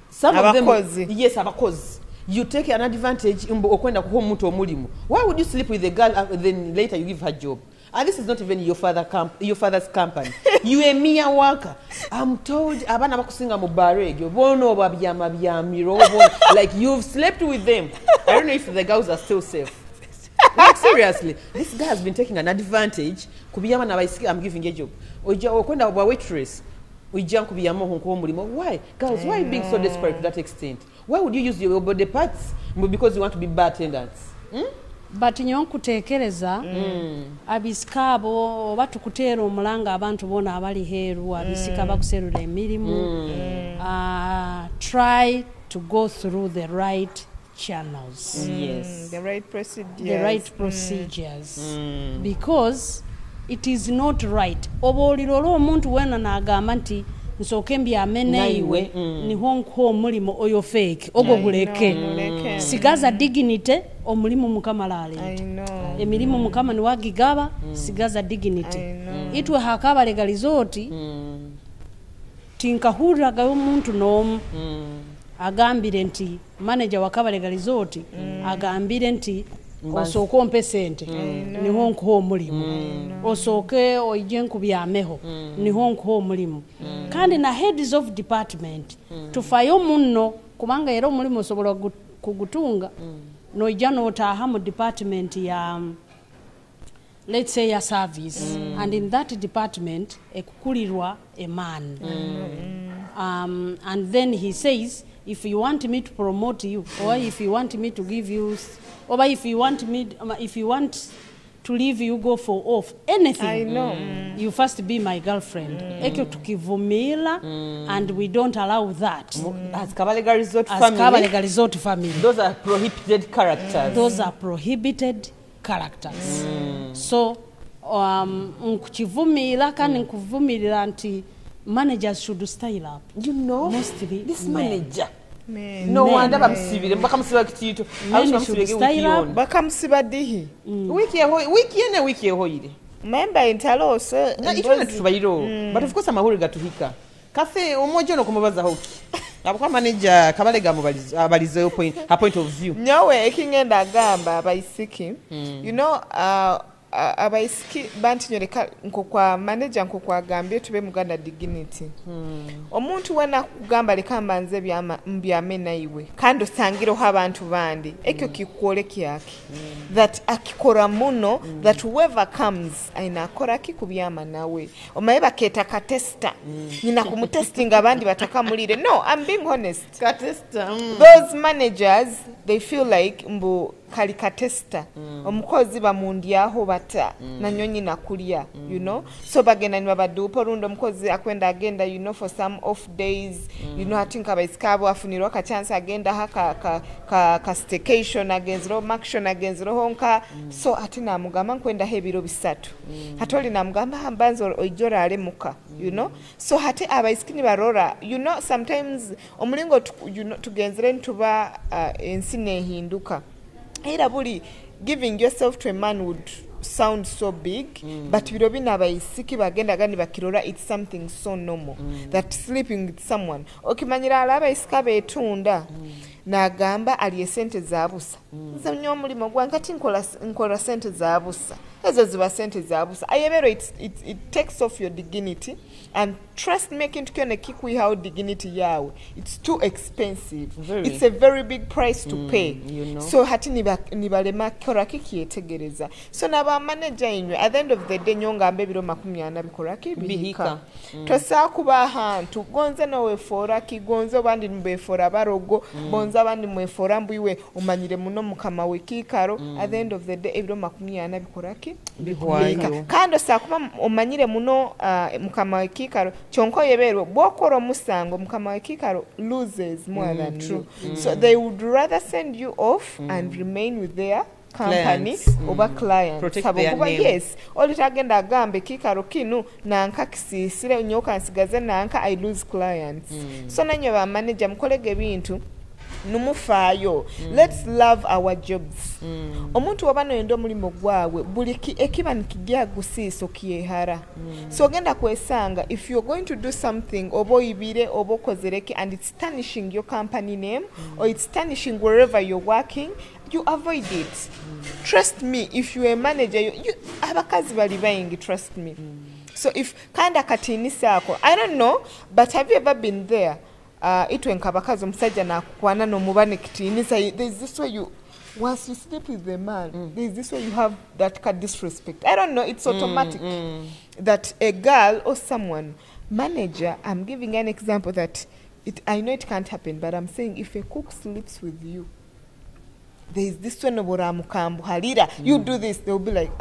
S6: Some of them, yes, abakozi. You take an advantage. Okwenda kuho muntu omulimo. Why would you sleep with the girl then later you give her job? And this is not even your father's company. You a mere worker. I'm told abana bakusinga mu barege. Bono babyama byamiro. Like you've slept with them. I don't know if the girls are still safe. Like seriously, this guy has been taking an advantage. Kubiyama na baisiki I'm giving a job. Oja okwenda oba waitress. Ujja kubiyama honko mulimo. Why? Girls, why being so desperate to that extent? Why would you use your body parts because you want to be bartenders?
S7: But nyo kutekereza abisikabo batukutera omulanga abantu bona abali heru abisika bakuserura emirimu try to go through the right channels.
S5: Yes, the right procedures.
S7: Because it is not right. Oboliro omuntu wena nagamba nti nsoke mbyamene iwe niho nko omulimo oyo fake ogoguleke sigaza dignity omulimo mukamalale emilimo mukama ni wagigaba sigaza dignity itwe hakaba legalizoti tinkahura ga omuntu no agambire nti manager wakaba legalizoti agambire nti osoko ompe sente niho nko omulimo osoke oije nkubyameho niho nko omulimo kandi na heads of department tufayo munno kubanga era omulimo sobola kugutunga noija notaha mu department ya let's say a service and in that department ekukulirwa a man and then he says if you want me to promote you or if you want me to give you or if you want to leave you go for off anything
S5: I know
S7: you first be my girlfriend ekyo tukivumila and we don't allow that
S6: as Kabalega Resort family
S7: those are prohibited characters so nkukivumila kandi nkuvumirira nti managers should style up mostly
S6: this manager no wonder bamusibire bakamusiba kitito
S5: bakamusiba dihi
S6: wiki ehoire
S5: member entalo so
S6: itwana tubayiro but of course amahuri gatuhika kafe omojo no kumubaza hoki abukwa manager Kabalega abalize point of view
S5: nyawe ekingenda agamba abaisiki you know abaisiki bantinyoreka nkokwa manager nkokwa agambye tube muganda dignity omuntu wena kugamba lekamba nze byamena iwe kandi osangiro abantu bandi ekyo kikole kyaki that akikora muno that whoever comes ainakora kikubyama nawe omaye baketa ka tester nyina kumutestinga abandi batakamulire no I'm being honest
S6: ka tester
S5: those managers they feel like mbu kali ka tester omukozi bamundyaho bata na nyonyi nakulya you know so bagenda ni babadupo rundo omukozi akwenda agenda you know for some off days you know atinka baiskabo afunirwa ka chance agenda haka ka staycation agenzro action agenzro honka so atina mugamba kwenda hebiro bisatu hatoli na mugamba hambanzo ojora alemuka you know so hati abaiskini barora you know sometimes omulingo you know tugenzere ntuba ensine hinduka era buli giving yourself to a man would sound so big but birobina abaisiki bagenda gani bakirora it's something so normal that sleeping with someone okimanyira alaba isika betunda nagamba ali sente zabusa nze nnyo mulimo gwangati nkola sente zabusa ezo ziba sente zabusa ayebero it takes off your dignity and trust making to kione kikui how dignity yawe it's too expensive it's a very big price to pay
S6: you know.
S5: So hati nibalema kora kikietegereza so naba manager inywe at the end of the day nyonga mbebiro 40 bikora kibihika tosa kuba hantu gonze nowe fora kigonzo bandi mbefora barogo bonza bandi mwefora mbuiwe umanyire muno mukama wekikaro at the end of the day ebiro 40 bikora
S6: bihwayo
S5: kando sakuba umanyire muno mukama wekikaro chonko yebero bokoro musango mukama wekikaro loses more than true so they would rather send you off and remain with their company over clients sababu yes olitagenda agambe kikaro kinu nanka kisisire nyoka nsigaze nanka I lose clients so nanyo ba manager mkolege bintu numufayo let's love our jobs omuntu wabano endo mulimo gwawe buliki ekiba nikigya gusiso kiyehara so genda kwesanga if you're going to do something obo ibire obo kozereki and it's tarnishing your company name or it's tarnishing wherever you're working you avoid it trust me if you're a manager you abakazi bali buying trust me so if kanda katinisa ako I don't know but have you ever been there itwe nkabakazi omusajja nakwana no mubane kitinisa there's this way you once you sleep with the man there's this way you have that kind of disrespect I don't know it's automatic that a girl or someone manager I'm giving an example that I know it can't happen but I'm saying if a cook sleeps with you there's this one obora mukambu halira you do this they'll be like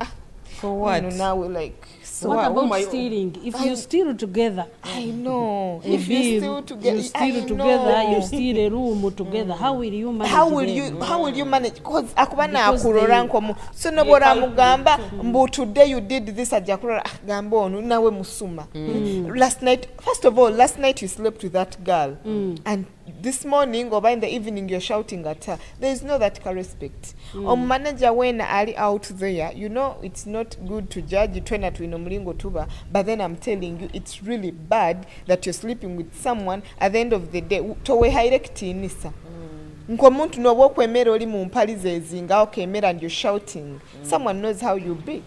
S6: for what
S5: you know, now we're like so
S7: what about stealing if you steal together
S5: I know if you steal together
S7: you steal a room together how will you manage
S5: how will you manage because akubana akurora nko so nobora mugamba mbu today you did this ajakurora gamba onu nawe musuma last night you slept with that girl and this morning or by in the evening you're shouting at her there is no that respect manager when ali out there you know it's not good to judge twena twino mlingo tuba but then I'm telling you it's really bad that you're sleeping with someone at the end of the day towe directinisa nko muntu no bokwemera oli mu mpalize ezinga okemera and you're shouting someone knows how you be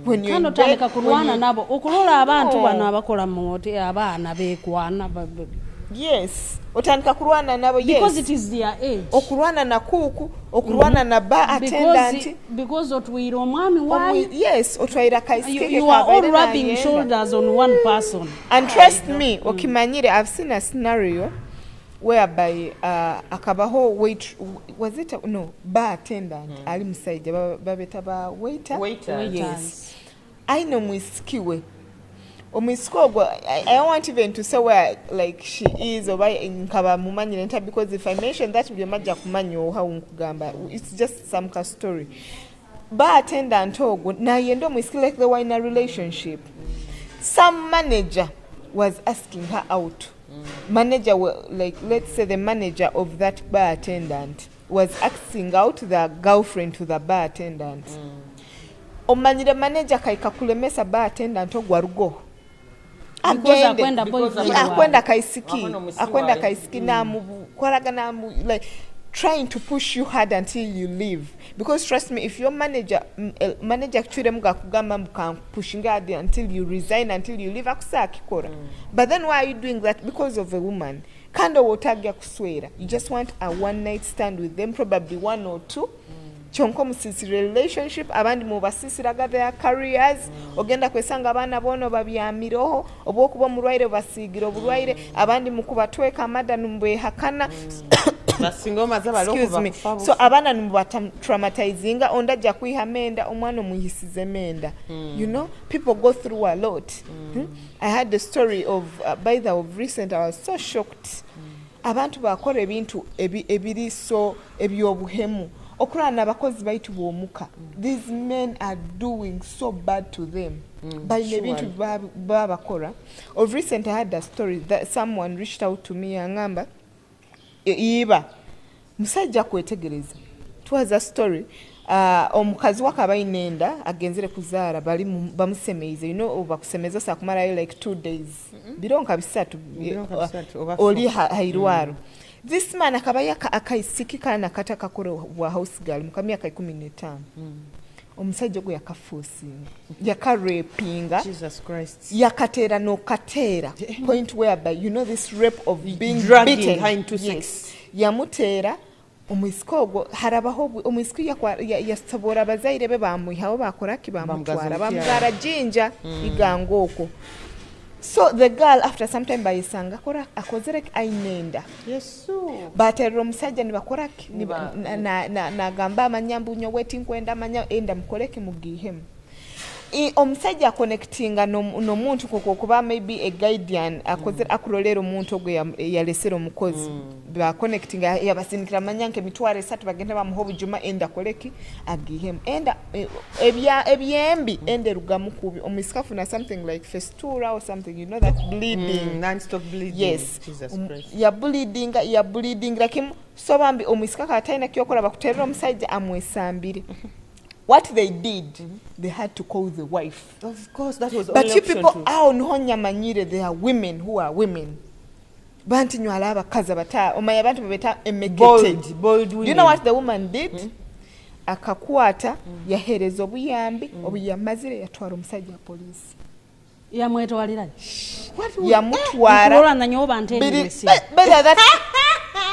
S5: when you
S7: taleka kurwana nabo okulola abantu bano abakola mu hotel abana bekwana
S5: yes otandika kulwana nabo yes
S7: because it is their age
S5: okulwana na kuku okulwana na bar attendant
S7: because otwira omwami why
S5: yes otwaira kaisikeke
S7: you are all rubbing shoulders on one person
S5: and trust me okimanyire I've seen a scenario whereby akabaho wait was it no bar attendant ali musaija babeta ba waiter yes I know mwiskiwe omiskogwa I want even to say where like she is or nkaba mumanyire nta because if I mention that byo majja kumanyo how nkugamba it's just some ka story bar attendant ogo na yendo mwiski like they were in a relationship some manager was asking her out manager like let's say the manager of that bar attendant was asking out the girlfriend to the bar attendant omanyire manager kaika kulemesa bar attendant ogwa rugo akwenda kaisiki namu kwaraga namu like trying to push you hard until you leave because trust me if your manager actually mugakugamba pushing hard until you resign until you leave akusakikora but then why are you doing that because of a woman kando wotagya kuswera you just want a one night stand with them probably one or two chonko musisi relationship abandi mu basisiraga their careers ogenda kwesanga abana bono babyamiroho obokuba murwaire basigiro burwaire abandi mukubatweka amada numbwe hakana
S6: basingoma zabaloko
S5: so abana numba traumatizinga ondaja kwihamenda omwana omuyisize menda you know people go through a lot I had the story of by the of recent I was so shocked abantu bakora ebintu ebiri so ebyobuhemu okurana abakozi baitu bomuka these men are doing so bad to them by nebintu babakora of recent I had a story that someone reached out to me angamba iba musajja kwetegereza it was a story omukazi wakabayinenda agenzere kuzaara bali bamusemeize you know bakusemeza sakumara like 2 days bironka bisatu oli hairwaro this man akabaya akaisikika na kataka kore wa house girl mukamyaka 15 omusajja gwe yakafosinga yakarapinga
S6: Jesus Christ
S5: yakatera no katera point whereby you know this rape of being
S6: dragging her into sex
S5: yamutera omwisikogo harabaho omwisiki yasabora abazaire be bamuhaho bakoraki bamutwara bamuzara jinja igangoko. So the girl after some time bayisanga kora akozerek ainenda
S6: yesu
S5: batero omusajja nibakoraki na gamba amanyambu nyo waiting kwenda manya enda mukoleki mugihemu omusajja connectinga no muntu kuba maybe a guardian akoze akurolero muntu ogwe yalesero mukozi ba connectinga yabasindikira manyanke mitware 3 bagenda bamuho bujuma enda koleki agihemu enda ebyembi ende rugamu kubi omiskafu na something like fistula or something you know that bleeding
S6: non-stop bleeding
S5: yes
S6: Jesus Christ
S5: ya bleeding lakim so bambi omiskaka ataina kyokora bakuterera omusajja amwesambire. What they did, they had to call the wife.
S6: Of course, that was.
S5: But you people are on manyire. They are women who are women. Banti nywala abakaza bata. Omaya bantu beta emekete.
S6: Bold women.
S5: You know what the woman did? Akakwata yahereza obuyambi obuyamazire yatwara omusajja polisi.
S7: Yamwetwalira.
S5: Yamutwara.
S7: Kurola na nyoba ntendesi.
S5: Better that.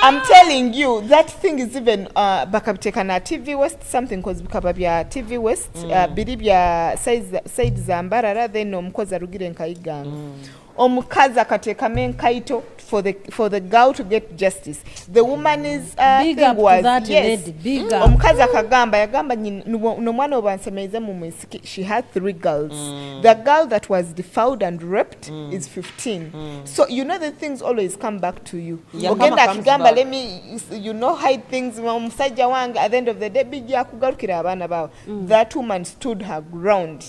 S5: I'm telling you that thing is even bakabiteka na TV West something cause bikababya TV West biri bya size zambarara then omukozi arugire nkayiganga omukazi akateka menkaito for the girl to get justice. The woman is
S7: big up to that lady, big up.
S5: Omukazi akagamba yagamba no mwana obansemeze mu mwesiki she had 3 girls. The girl that was defiled and raped is 15. So you know the things always come back to you. Ogenda akigamba let me you know hide things omusajja wange at the end of the day bijja kugarukira abana bawo. That woman stood her ground.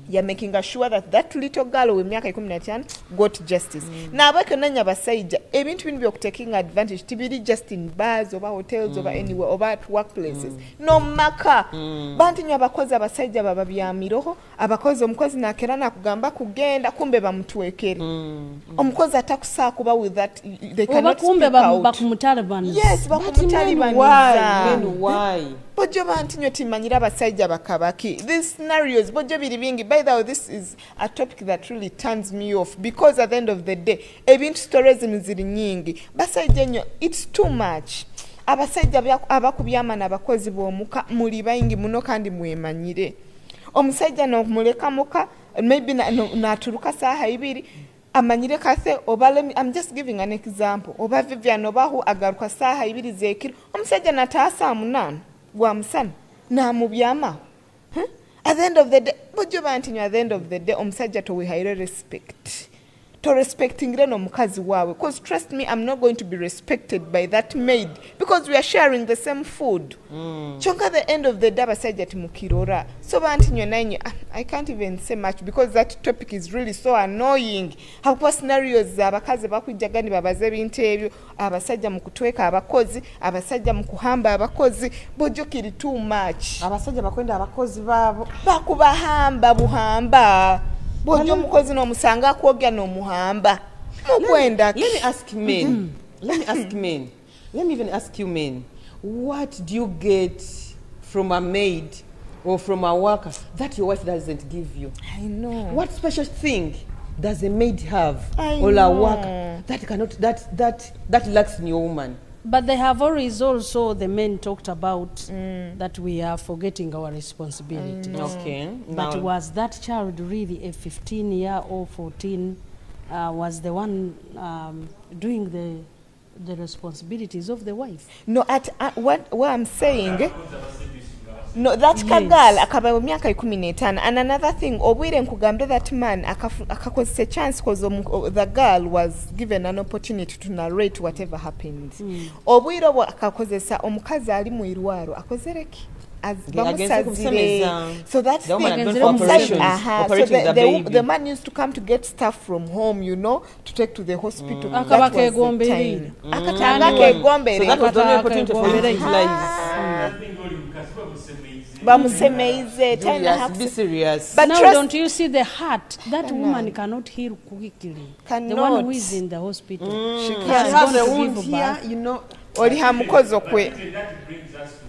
S5: You're making sure that little girl with myaka 15 got justice. Na abake nanya basaija ebintu bintu byokutaking advantage tibiri just in bars over hotels over anywhere over at workplaces. No maka bantu nyo abakozi abasaija bababyamiroho abakozi omukozi nakerana kugamba kugenda kumbe bamutwekere omukozi atakusa kuba with that they cannot
S7: kumbe bakumutaliban.
S5: Yes bakumutaliban.
S6: Why
S5: bojo banti nyo timanyira abasajja bakabaki. These scenarios bojo biri bingi. By the way, this is a topic that really turns me off because at the end of the day ebintu stories ziri nyingi. Basajja nyo it's too much. Abasajja abakubyama n'abakozi b'omuka muli bayingi muno kandi mwemanyire. Omusajja n'okumuleka muka maybe naturuka saha ibiri amanyire kase I'm just giving an example. Oba Vivian obahu agaruka saha ibiri zekiro omusajja natasa munana gwa musana na mubyama. At the end of the day bojo bantinyo at the end of the day omusajja to we high respect. To respecting no mukazi wawe, because trust me, I'm not going to be respected by that maid because we are sharing the same food. Chonka at the end of the day basajja timukirora. So bantinyo nanyo I can't even say much because that topic is really so annoying. Hapo scenarios abakazi bakwijagani babaze bintu ebyo abasajja mukutweka abakozi abasajja mukuhamba abakozi bojo kiri too much.
S6: Abasajja bakwenda abakozi babo
S5: bakubahamba buhamba. Bojo mukozi no musanga kwogya no muhamba. Mukwenda.
S6: Let me ask men. Let me even ask you men. What do you get from a maid or from a worker that your wife doesn't give you?
S5: I know.
S6: What special thing does a maid have
S5: or
S6: a worker that lacks in your woman?
S7: But they have always also the men talked about that we are forgetting our responsibilities.
S6: Okay.
S7: But was that child really a 15-year or 14 was the one doing the responsibilities of the wife?
S5: No, what I'm saying. No, that kagal akaba myaka 15 and another thing obwire nkugambe that man akakozesa chance because the girl was given an opportunity to narrate whatever happened. Obwire akakozesa omukazi ali mu irwaro akozereki as so that's the the man used to come to get stuff from home, you know, to take to the hospital.
S7: That was the time.
S6: So that was the only opportunity for him to utilize. Be serious.
S7: But now don't you see the heart? That woman cannot heal quickly. The one who is in the hospital.
S6: She has a wound here, you know.
S9: That brings us to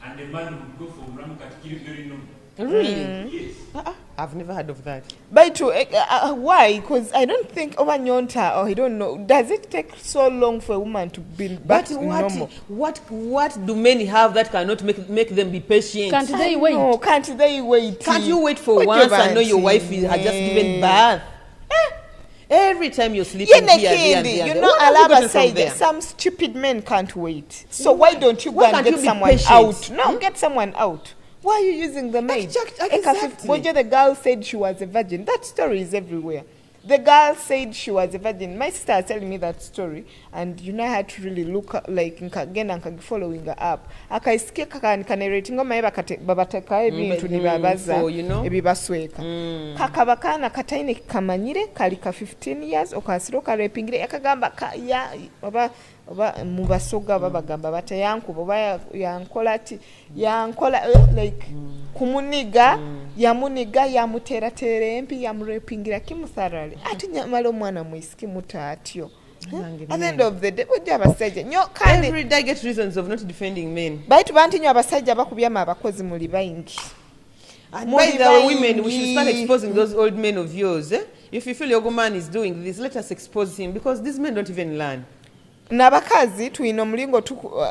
S9: and the man would go for Ramukati.
S6: Really?
S9: Yes.
S6: I've never heard of that.
S5: But why? Because I don't think Ovanyonta, or I don't know. Does it take so long for a woman to build back to normal?
S6: What do men have that cannot make them be patient?
S7: Can't they wait?
S5: No, can't they wait?
S6: Can't you wait for once and know your wife has just given birth? Every time you're sleeping here, there,
S5: you know, Alaba said some stupid men can't wait. So why don't you go and get someone out? No, get someone out. Why are you using the maid?
S6: Exactly.
S5: The girl said she was a virgin. That story is everywhere. The girl said she was a virgin. My sister is telling me that story, and you know I had to really look like again and following her up. Akaisikia kanerating ngoma eba babateka ebintu nibabaza ebibasweka. Kakabakana kataine kamanyire kalika 15 years okasiro karepingire yakagamba ya oba mubasoga babagamba bata yankuba oba yankola like kumuniga yamuniga yamutera empi yamurepingira kimusarale ati nyamalo mwana muisiki mutatyo. At the end of the day
S6: every day get reasons of not defending men.
S5: Baitu bantinyo abasajja bakubyama abakozi muli bayingi.
S6: And by the way, women, we should start exposing those old men of yours. If you feel your man is doing this, let us expose him because these men don't even learn.
S5: Nabakazi tuino mlingo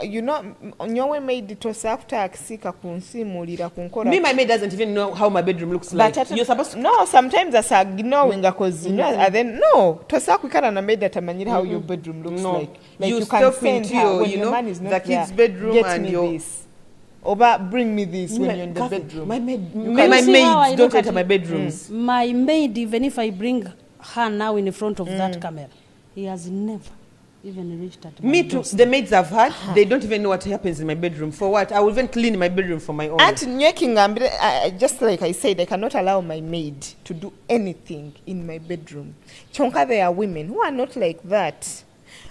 S5: you know nyowe maid tosa after akisika kunsimulira kunkora.
S6: Me, my maid doesn't even know how my bedroom looks like. You're supposed to.
S5: No, sometimes as ignoring because you know and then no tosa kwikana na maid atamanyira how your bedroom looks like
S6: you can send her when your man is not the kids bedroom and your
S5: Oba bring me this when you're in the bedroom.
S6: My maids don't enter my bedrooms.
S7: My maid, even if I bring her now in front of that camera, he has never even reached at
S6: me too. The maids I've had, they don't even know what happens in my bedroom. For what? I will even clean my bedroom for my own.
S5: And just like I said, I cannot allow my maid to do anything in my bedroom. Chonka, there are women who are not like that.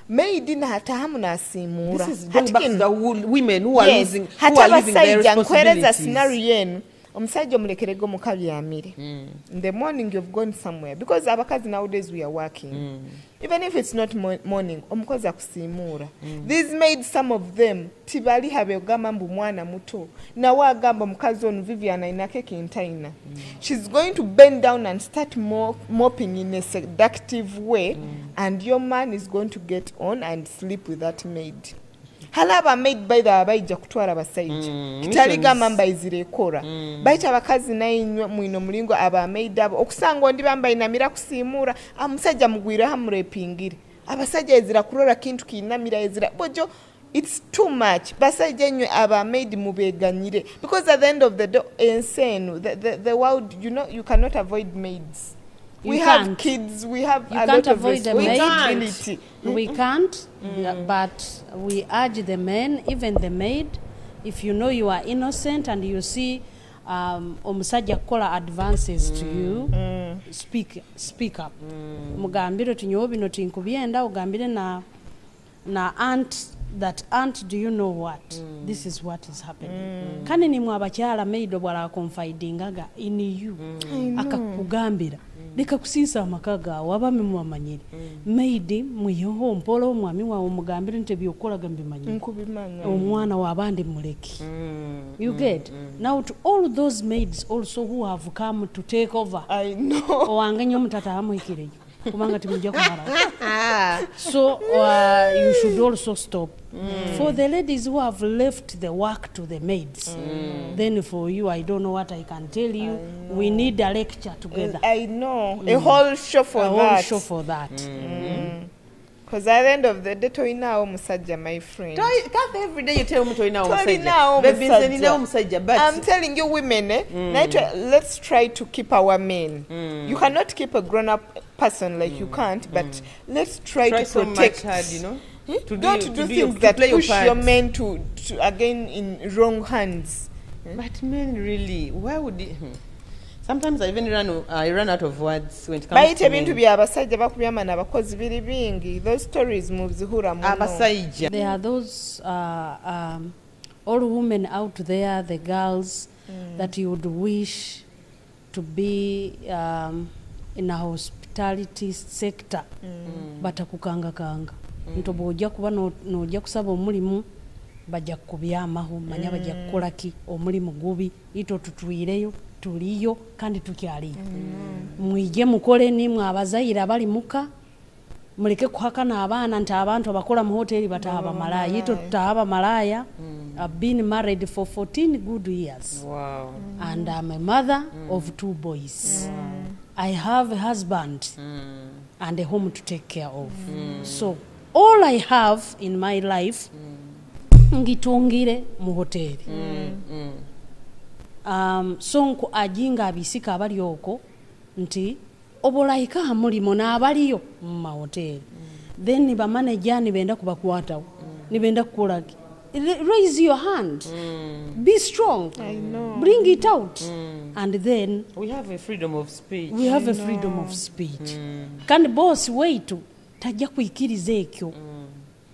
S5: Maid in hatahamuna simura.
S6: This is going back to the women who are losing their responsibilities.
S5: Scenario omusajja omulekerego mukabyamire. In the morning you've gone somewhere because abakazi nowadays we are working. Even if it's not morning, omukozi akusimuura. These made some of them tibali habe ogamba mbu mwana muto. Nawe agamba omukazi ono Vivian ainako kintaina. She's going to bend down and start mopping in a seductive way, and your man is going to get on and sleep with that maid. Halaba maid by the abaija kutwala basajja. Kitali gamba mbayizire ekora. Baita abakazi naye mwino mulingo aba maid abo okusanga ndi bambayinamira kusimuura amusajja mugwira hamurepingire. Abasajja ezira kurora kintu kinamira ezira bojo. It's too much. Basajja nywe aba maid mubeganyire because at the end of the day insane the world, you know, you cannot avoid maids. We have kids, we have a lot of responsibility.
S7: We can't, but we urge the men, even the maid, if you know you are innocent and you see omusajja kukola advances to you, speak up. Mugambire tunyo bino tinkubyenda ugambire na aunt, that aunt, do you know what? This is what is happening. Kani ni mwabakyala maid obwala confidingaga in you. Akakugambira. Leka kusiisa amakaga wabame mwamanyire. Maid muyoho mpolo mwami wa omugambire nte byokola gambe manyire.
S5: Nkubimanya.
S7: Omwana wabande muleki. You get? Now to all those maids also who have come to take over.
S5: I know.
S7: Owanganyo mutata amuikireyo. Kubanga timujja kumara. So you should also stop. For the ladies who have left the work to the maids, then for you, I don't know what I can tell you. We need a lecture together.
S5: I know. A whole show for that.
S7: A whole show for that.
S5: Because at the end of the day, toina omusajja, my friend.
S6: Can't every day you tell me toina
S5: omusajja. But I'm telling you, women, let's try to keep our men. You cannot keep a grown-up person like you can't, but let's try to protect.
S6: So much hard, you know.
S5: Don't do things that push your men to again in wrong hands.
S6: But men really, why would they? Sometimes I even run out of words when it comes to men.
S5: Those stories move
S7: There are those all women out there, the girls that you would wish to be in a hospitality sector, but akukanga. Ntobo ojja kuba n'ojja kusaba omulimu bajja kubyamaho manya bajja kukolaki omulimu gubi ito tutwireyo tuliyo kandi tukyali mwije mukole nimwe abazayira bali muka muleke kuhakana abaana nti abantu abakola mu hoteli bataba malaya ito tutaba malaya. I've been married for 14 good years.
S6: Wow.
S7: And I'm a mother of 2 boys. I have a husband and a home to take care of. So all I have in my life ngitungire mu hoteli. So nku ajinga abisika abali oko nti obolaika hamulimo na abaliyo mu mahoteli. Then ni ba manager ni benda kubakwata ni benda kukolaki. Raise your hand. Be strong.
S5: I know.
S7: Bring it out. And then
S6: we have a freedom of speech.
S7: We have a freedom of speech. Kandi boss waitu tajja kuikiriza ekyo.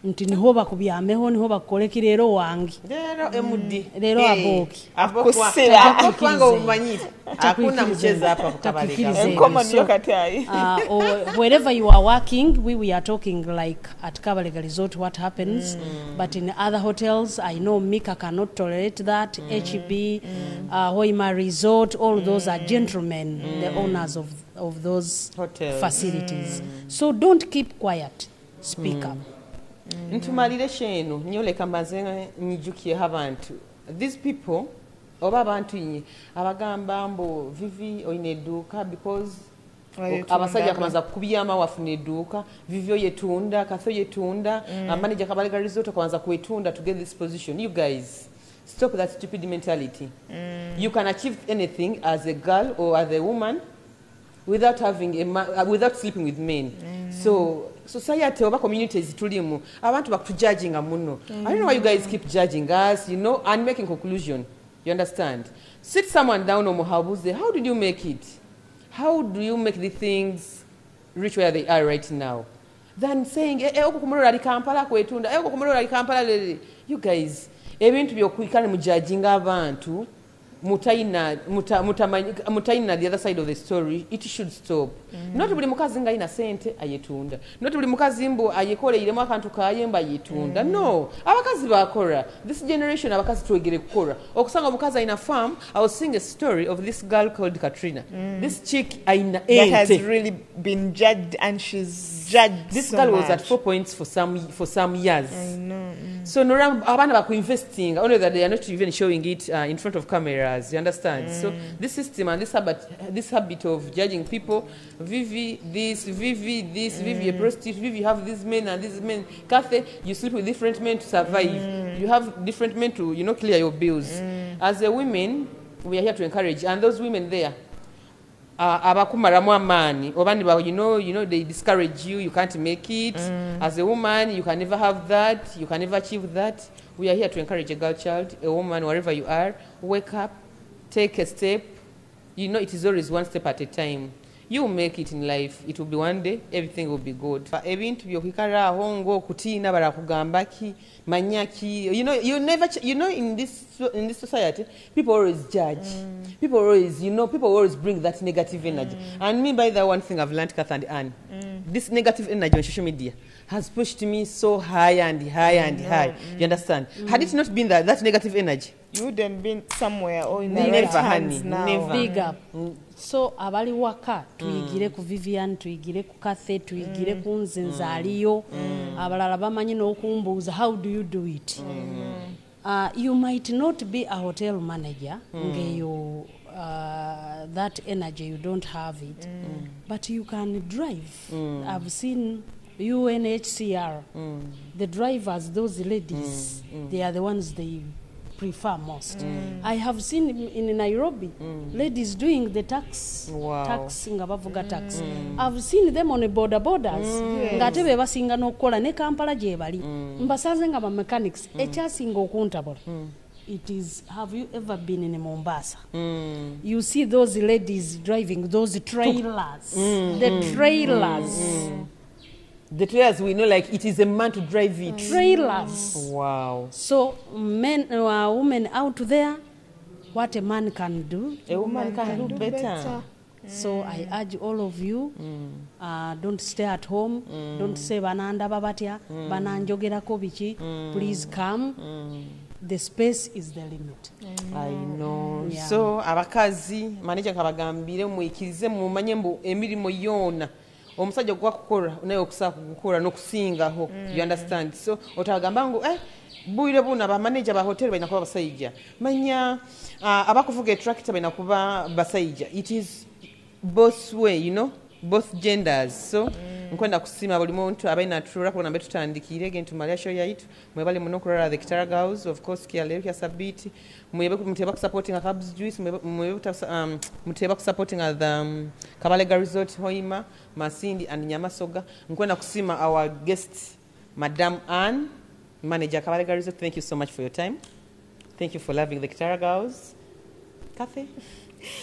S7: Nti niho bakubyameho niho bakoleki rero wangi.
S6: Rero emudi.
S7: Rero aboki.
S6: Akusira akwanga umanyisa. Hakuna mcheza hapa kukabalika.
S5: Nkoma ndio katai.
S7: Wherever you are working, we are talking like at Kabalega Resort what happens, but in other hotels I know Mika cannot tolerate that. HB, Hoima Resort, all those are gentlemen, the owners of those facilities. So don't keep quiet. Speak up.
S6: Ntumalire sheno nyole kambaze nyijukiye habantu. These people oba abantu inye abagamba mbo Vivi oineduka because abasajja kamaza kubiyama wafune eduka Vivyo yetunda Katho yetunda Amani Kabalega Resort kwanza kuetunda to get this position. You guys stop that stupid mentality. You can achieve anything as a girl or as a woman without having without sleeping with men. So society over communities tulimu abantu bakutujudginga muno. I don't know why you guys keep judging us, you know, and making conclusion. You understand? Sit someone down on Mohabuze. How did you make it? How do you make the things reach where they are right now? Than saying, you guys, ebintu byokwikana mu judging abantu mutaina the other side of the story, it should stop. Not buli mukazi nga ina sente ayetunda. Not buli mukazi mbu ayekoleiremu akantu kayemba ayetunda. No, abakazi bakora. This generation abakazi twegere kukora. Okusanga omukazi ina farm, I was seeing a story of this girl called Katrina. This chick aina
S5: that has really been judged, and she's judged.
S6: This
S5: so
S6: girl
S5: much.
S6: was at 4 points for some years.
S5: I know.
S6: So Noram abana baku investing, only that they are not even showing it in front of cameras. You understand? So this system and this habit of judging people, Vivi this, Vivi a prostitute, Vivi have these men and these men. Kathy, you sleep with different men to survive. You have different men to clear your bills. As a women, we are here to encourage, and those women there. Abakumaramu amani, they discourage you, you can't make it. As a woman, you can never have that, you can never achieve that. We are here to encourage a girl child, a woman, wherever you are. Wake up, take a step. It is always one step at a time. You will make it in life. It will be one day, everything will be good. Ebintu byokwikara hongo kutina barakugambaki manyaki. In this society, people always judge. People always bring that negative energy. And me, by the one thing I've learned, Kath and Anne, this negative energy on social media has pushed me so high and high and high. You understand? Had it not been that negative energy,
S5: you wouldn't been somewhere or in the
S6: never,
S5: right hands now.
S6: Never.
S7: Big up. So abali waka tuyigire ku Vivian, tuyigire ku Kathy, tuyigire ku nze aliyo abalala bamanyi n'okumbuuza how do you do it. You might not be a hotel manager ngeyo that energy you don't have it, but you can drive. I've seen UNHCR, the drivers, those ladies, they are the ones they prefer most. I have seen in Nairobi ladies doing the tax, taxing abavuga tax. I've seen them on the borders. Ngate be basinga nokola ne Kampala je bali. Mbasaze nga ba mechanics ekyasinga okuntabula. It is, have you ever been in Mombasa? You see those ladies driving those trailers. The trailers.
S6: The trailers, we know, like it is a man to drive it.
S7: Trailers.
S6: Wow.
S7: So men, women out there, what a man can do,
S6: a woman can do better.
S7: So I urge all of you, don't stay at home. Don't say bananda babatia, bananjogera kobichi. Please come. The space is the limit.
S6: I know. Yeah. So abakazi manager kabagambire mwikirize mu manyembo emirimo yona. Omusajja gwa kukora naye okusa kukora n'okusingaho. You understand? So otagamba ngo buire buna ba manager ba hotel baina kuba basajja. Manya abakuvuga tractor baina kuba basajja. It is both way, both genders. So nkwenda kusima buli muntu abaina trura ko nambe tutandikire again tumalia show yaitu mwebale muno kurara the Kitara girls, of course kiale kya sabiti mwebe muteba supporting a Cubs juice mwebe muteba supporting the Kabalega Resort Hoima Masindi and Nyamasoga. Nkwenda kusima our guest Madam Anne, manager Kabalega Resort. Thank you so much for your time. Thank you for loving the Kitara girls. Kathy,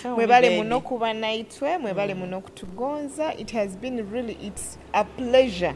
S5: mwebale muno kuba naitwe, mwebale muno kutugonza. It has been really, it's a pleasure,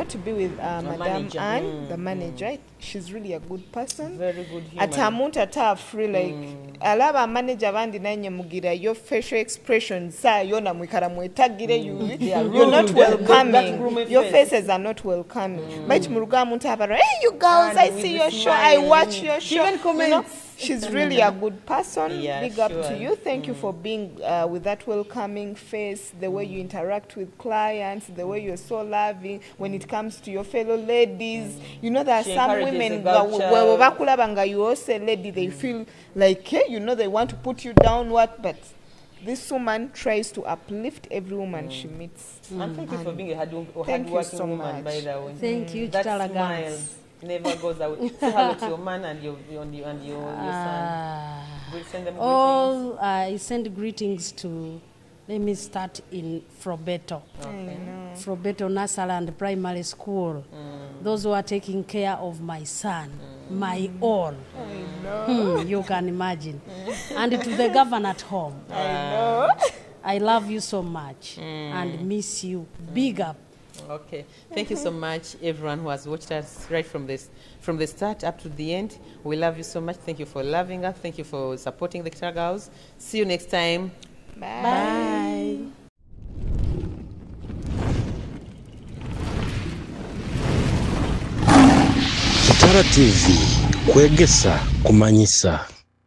S5: to be with Madam Anne, the manager. She's really a good person.
S6: Very good human.
S5: Atamuntu atafri, like alaba manager bandi nanye mugira your facial expressions sa yona mwikara mwetagire you're not welcoming. Your faces are not welcoming. But muruga muntu abara, hey you girls, I see your show, I watch your show.
S6: Even comments.
S5: She's really a good person.
S6: Yeah,
S5: Big up to you. Thank you for being with that welcoming face, the way you interact with clients, the way you're so loving when it comes to your fellow ladies. There are some women where you also lady, they feel like, hey, they want to put you down, but this woman tries to uplift every woman she meets.
S6: And thank you for being a hardworking woman, by the way.
S7: Thank you,
S6: that
S7: Kitara
S6: smile
S7: girls.
S6: Never goes away. Say hello to your man and your son. We'll send them
S7: greetings. I send greetings to, let me start in Frobeto.
S6: Okay.
S7: Frobeto Nursery and Primary School. Those who are taking care of my son, my all. You can imagine. And to the governor at home.
S5: I know.
S7: I love you so much and miss you. Big up.
S6: Okay. Thank you so much, everyone who has watched us right from the start up to the end. We love you so much. Thank you for loving us. Thank you for supporting the Kitara Girls. See you next time.
S5: Bye.
S6: Bye.
S8: Kitara TV, Kwegesa, Kumanyisa.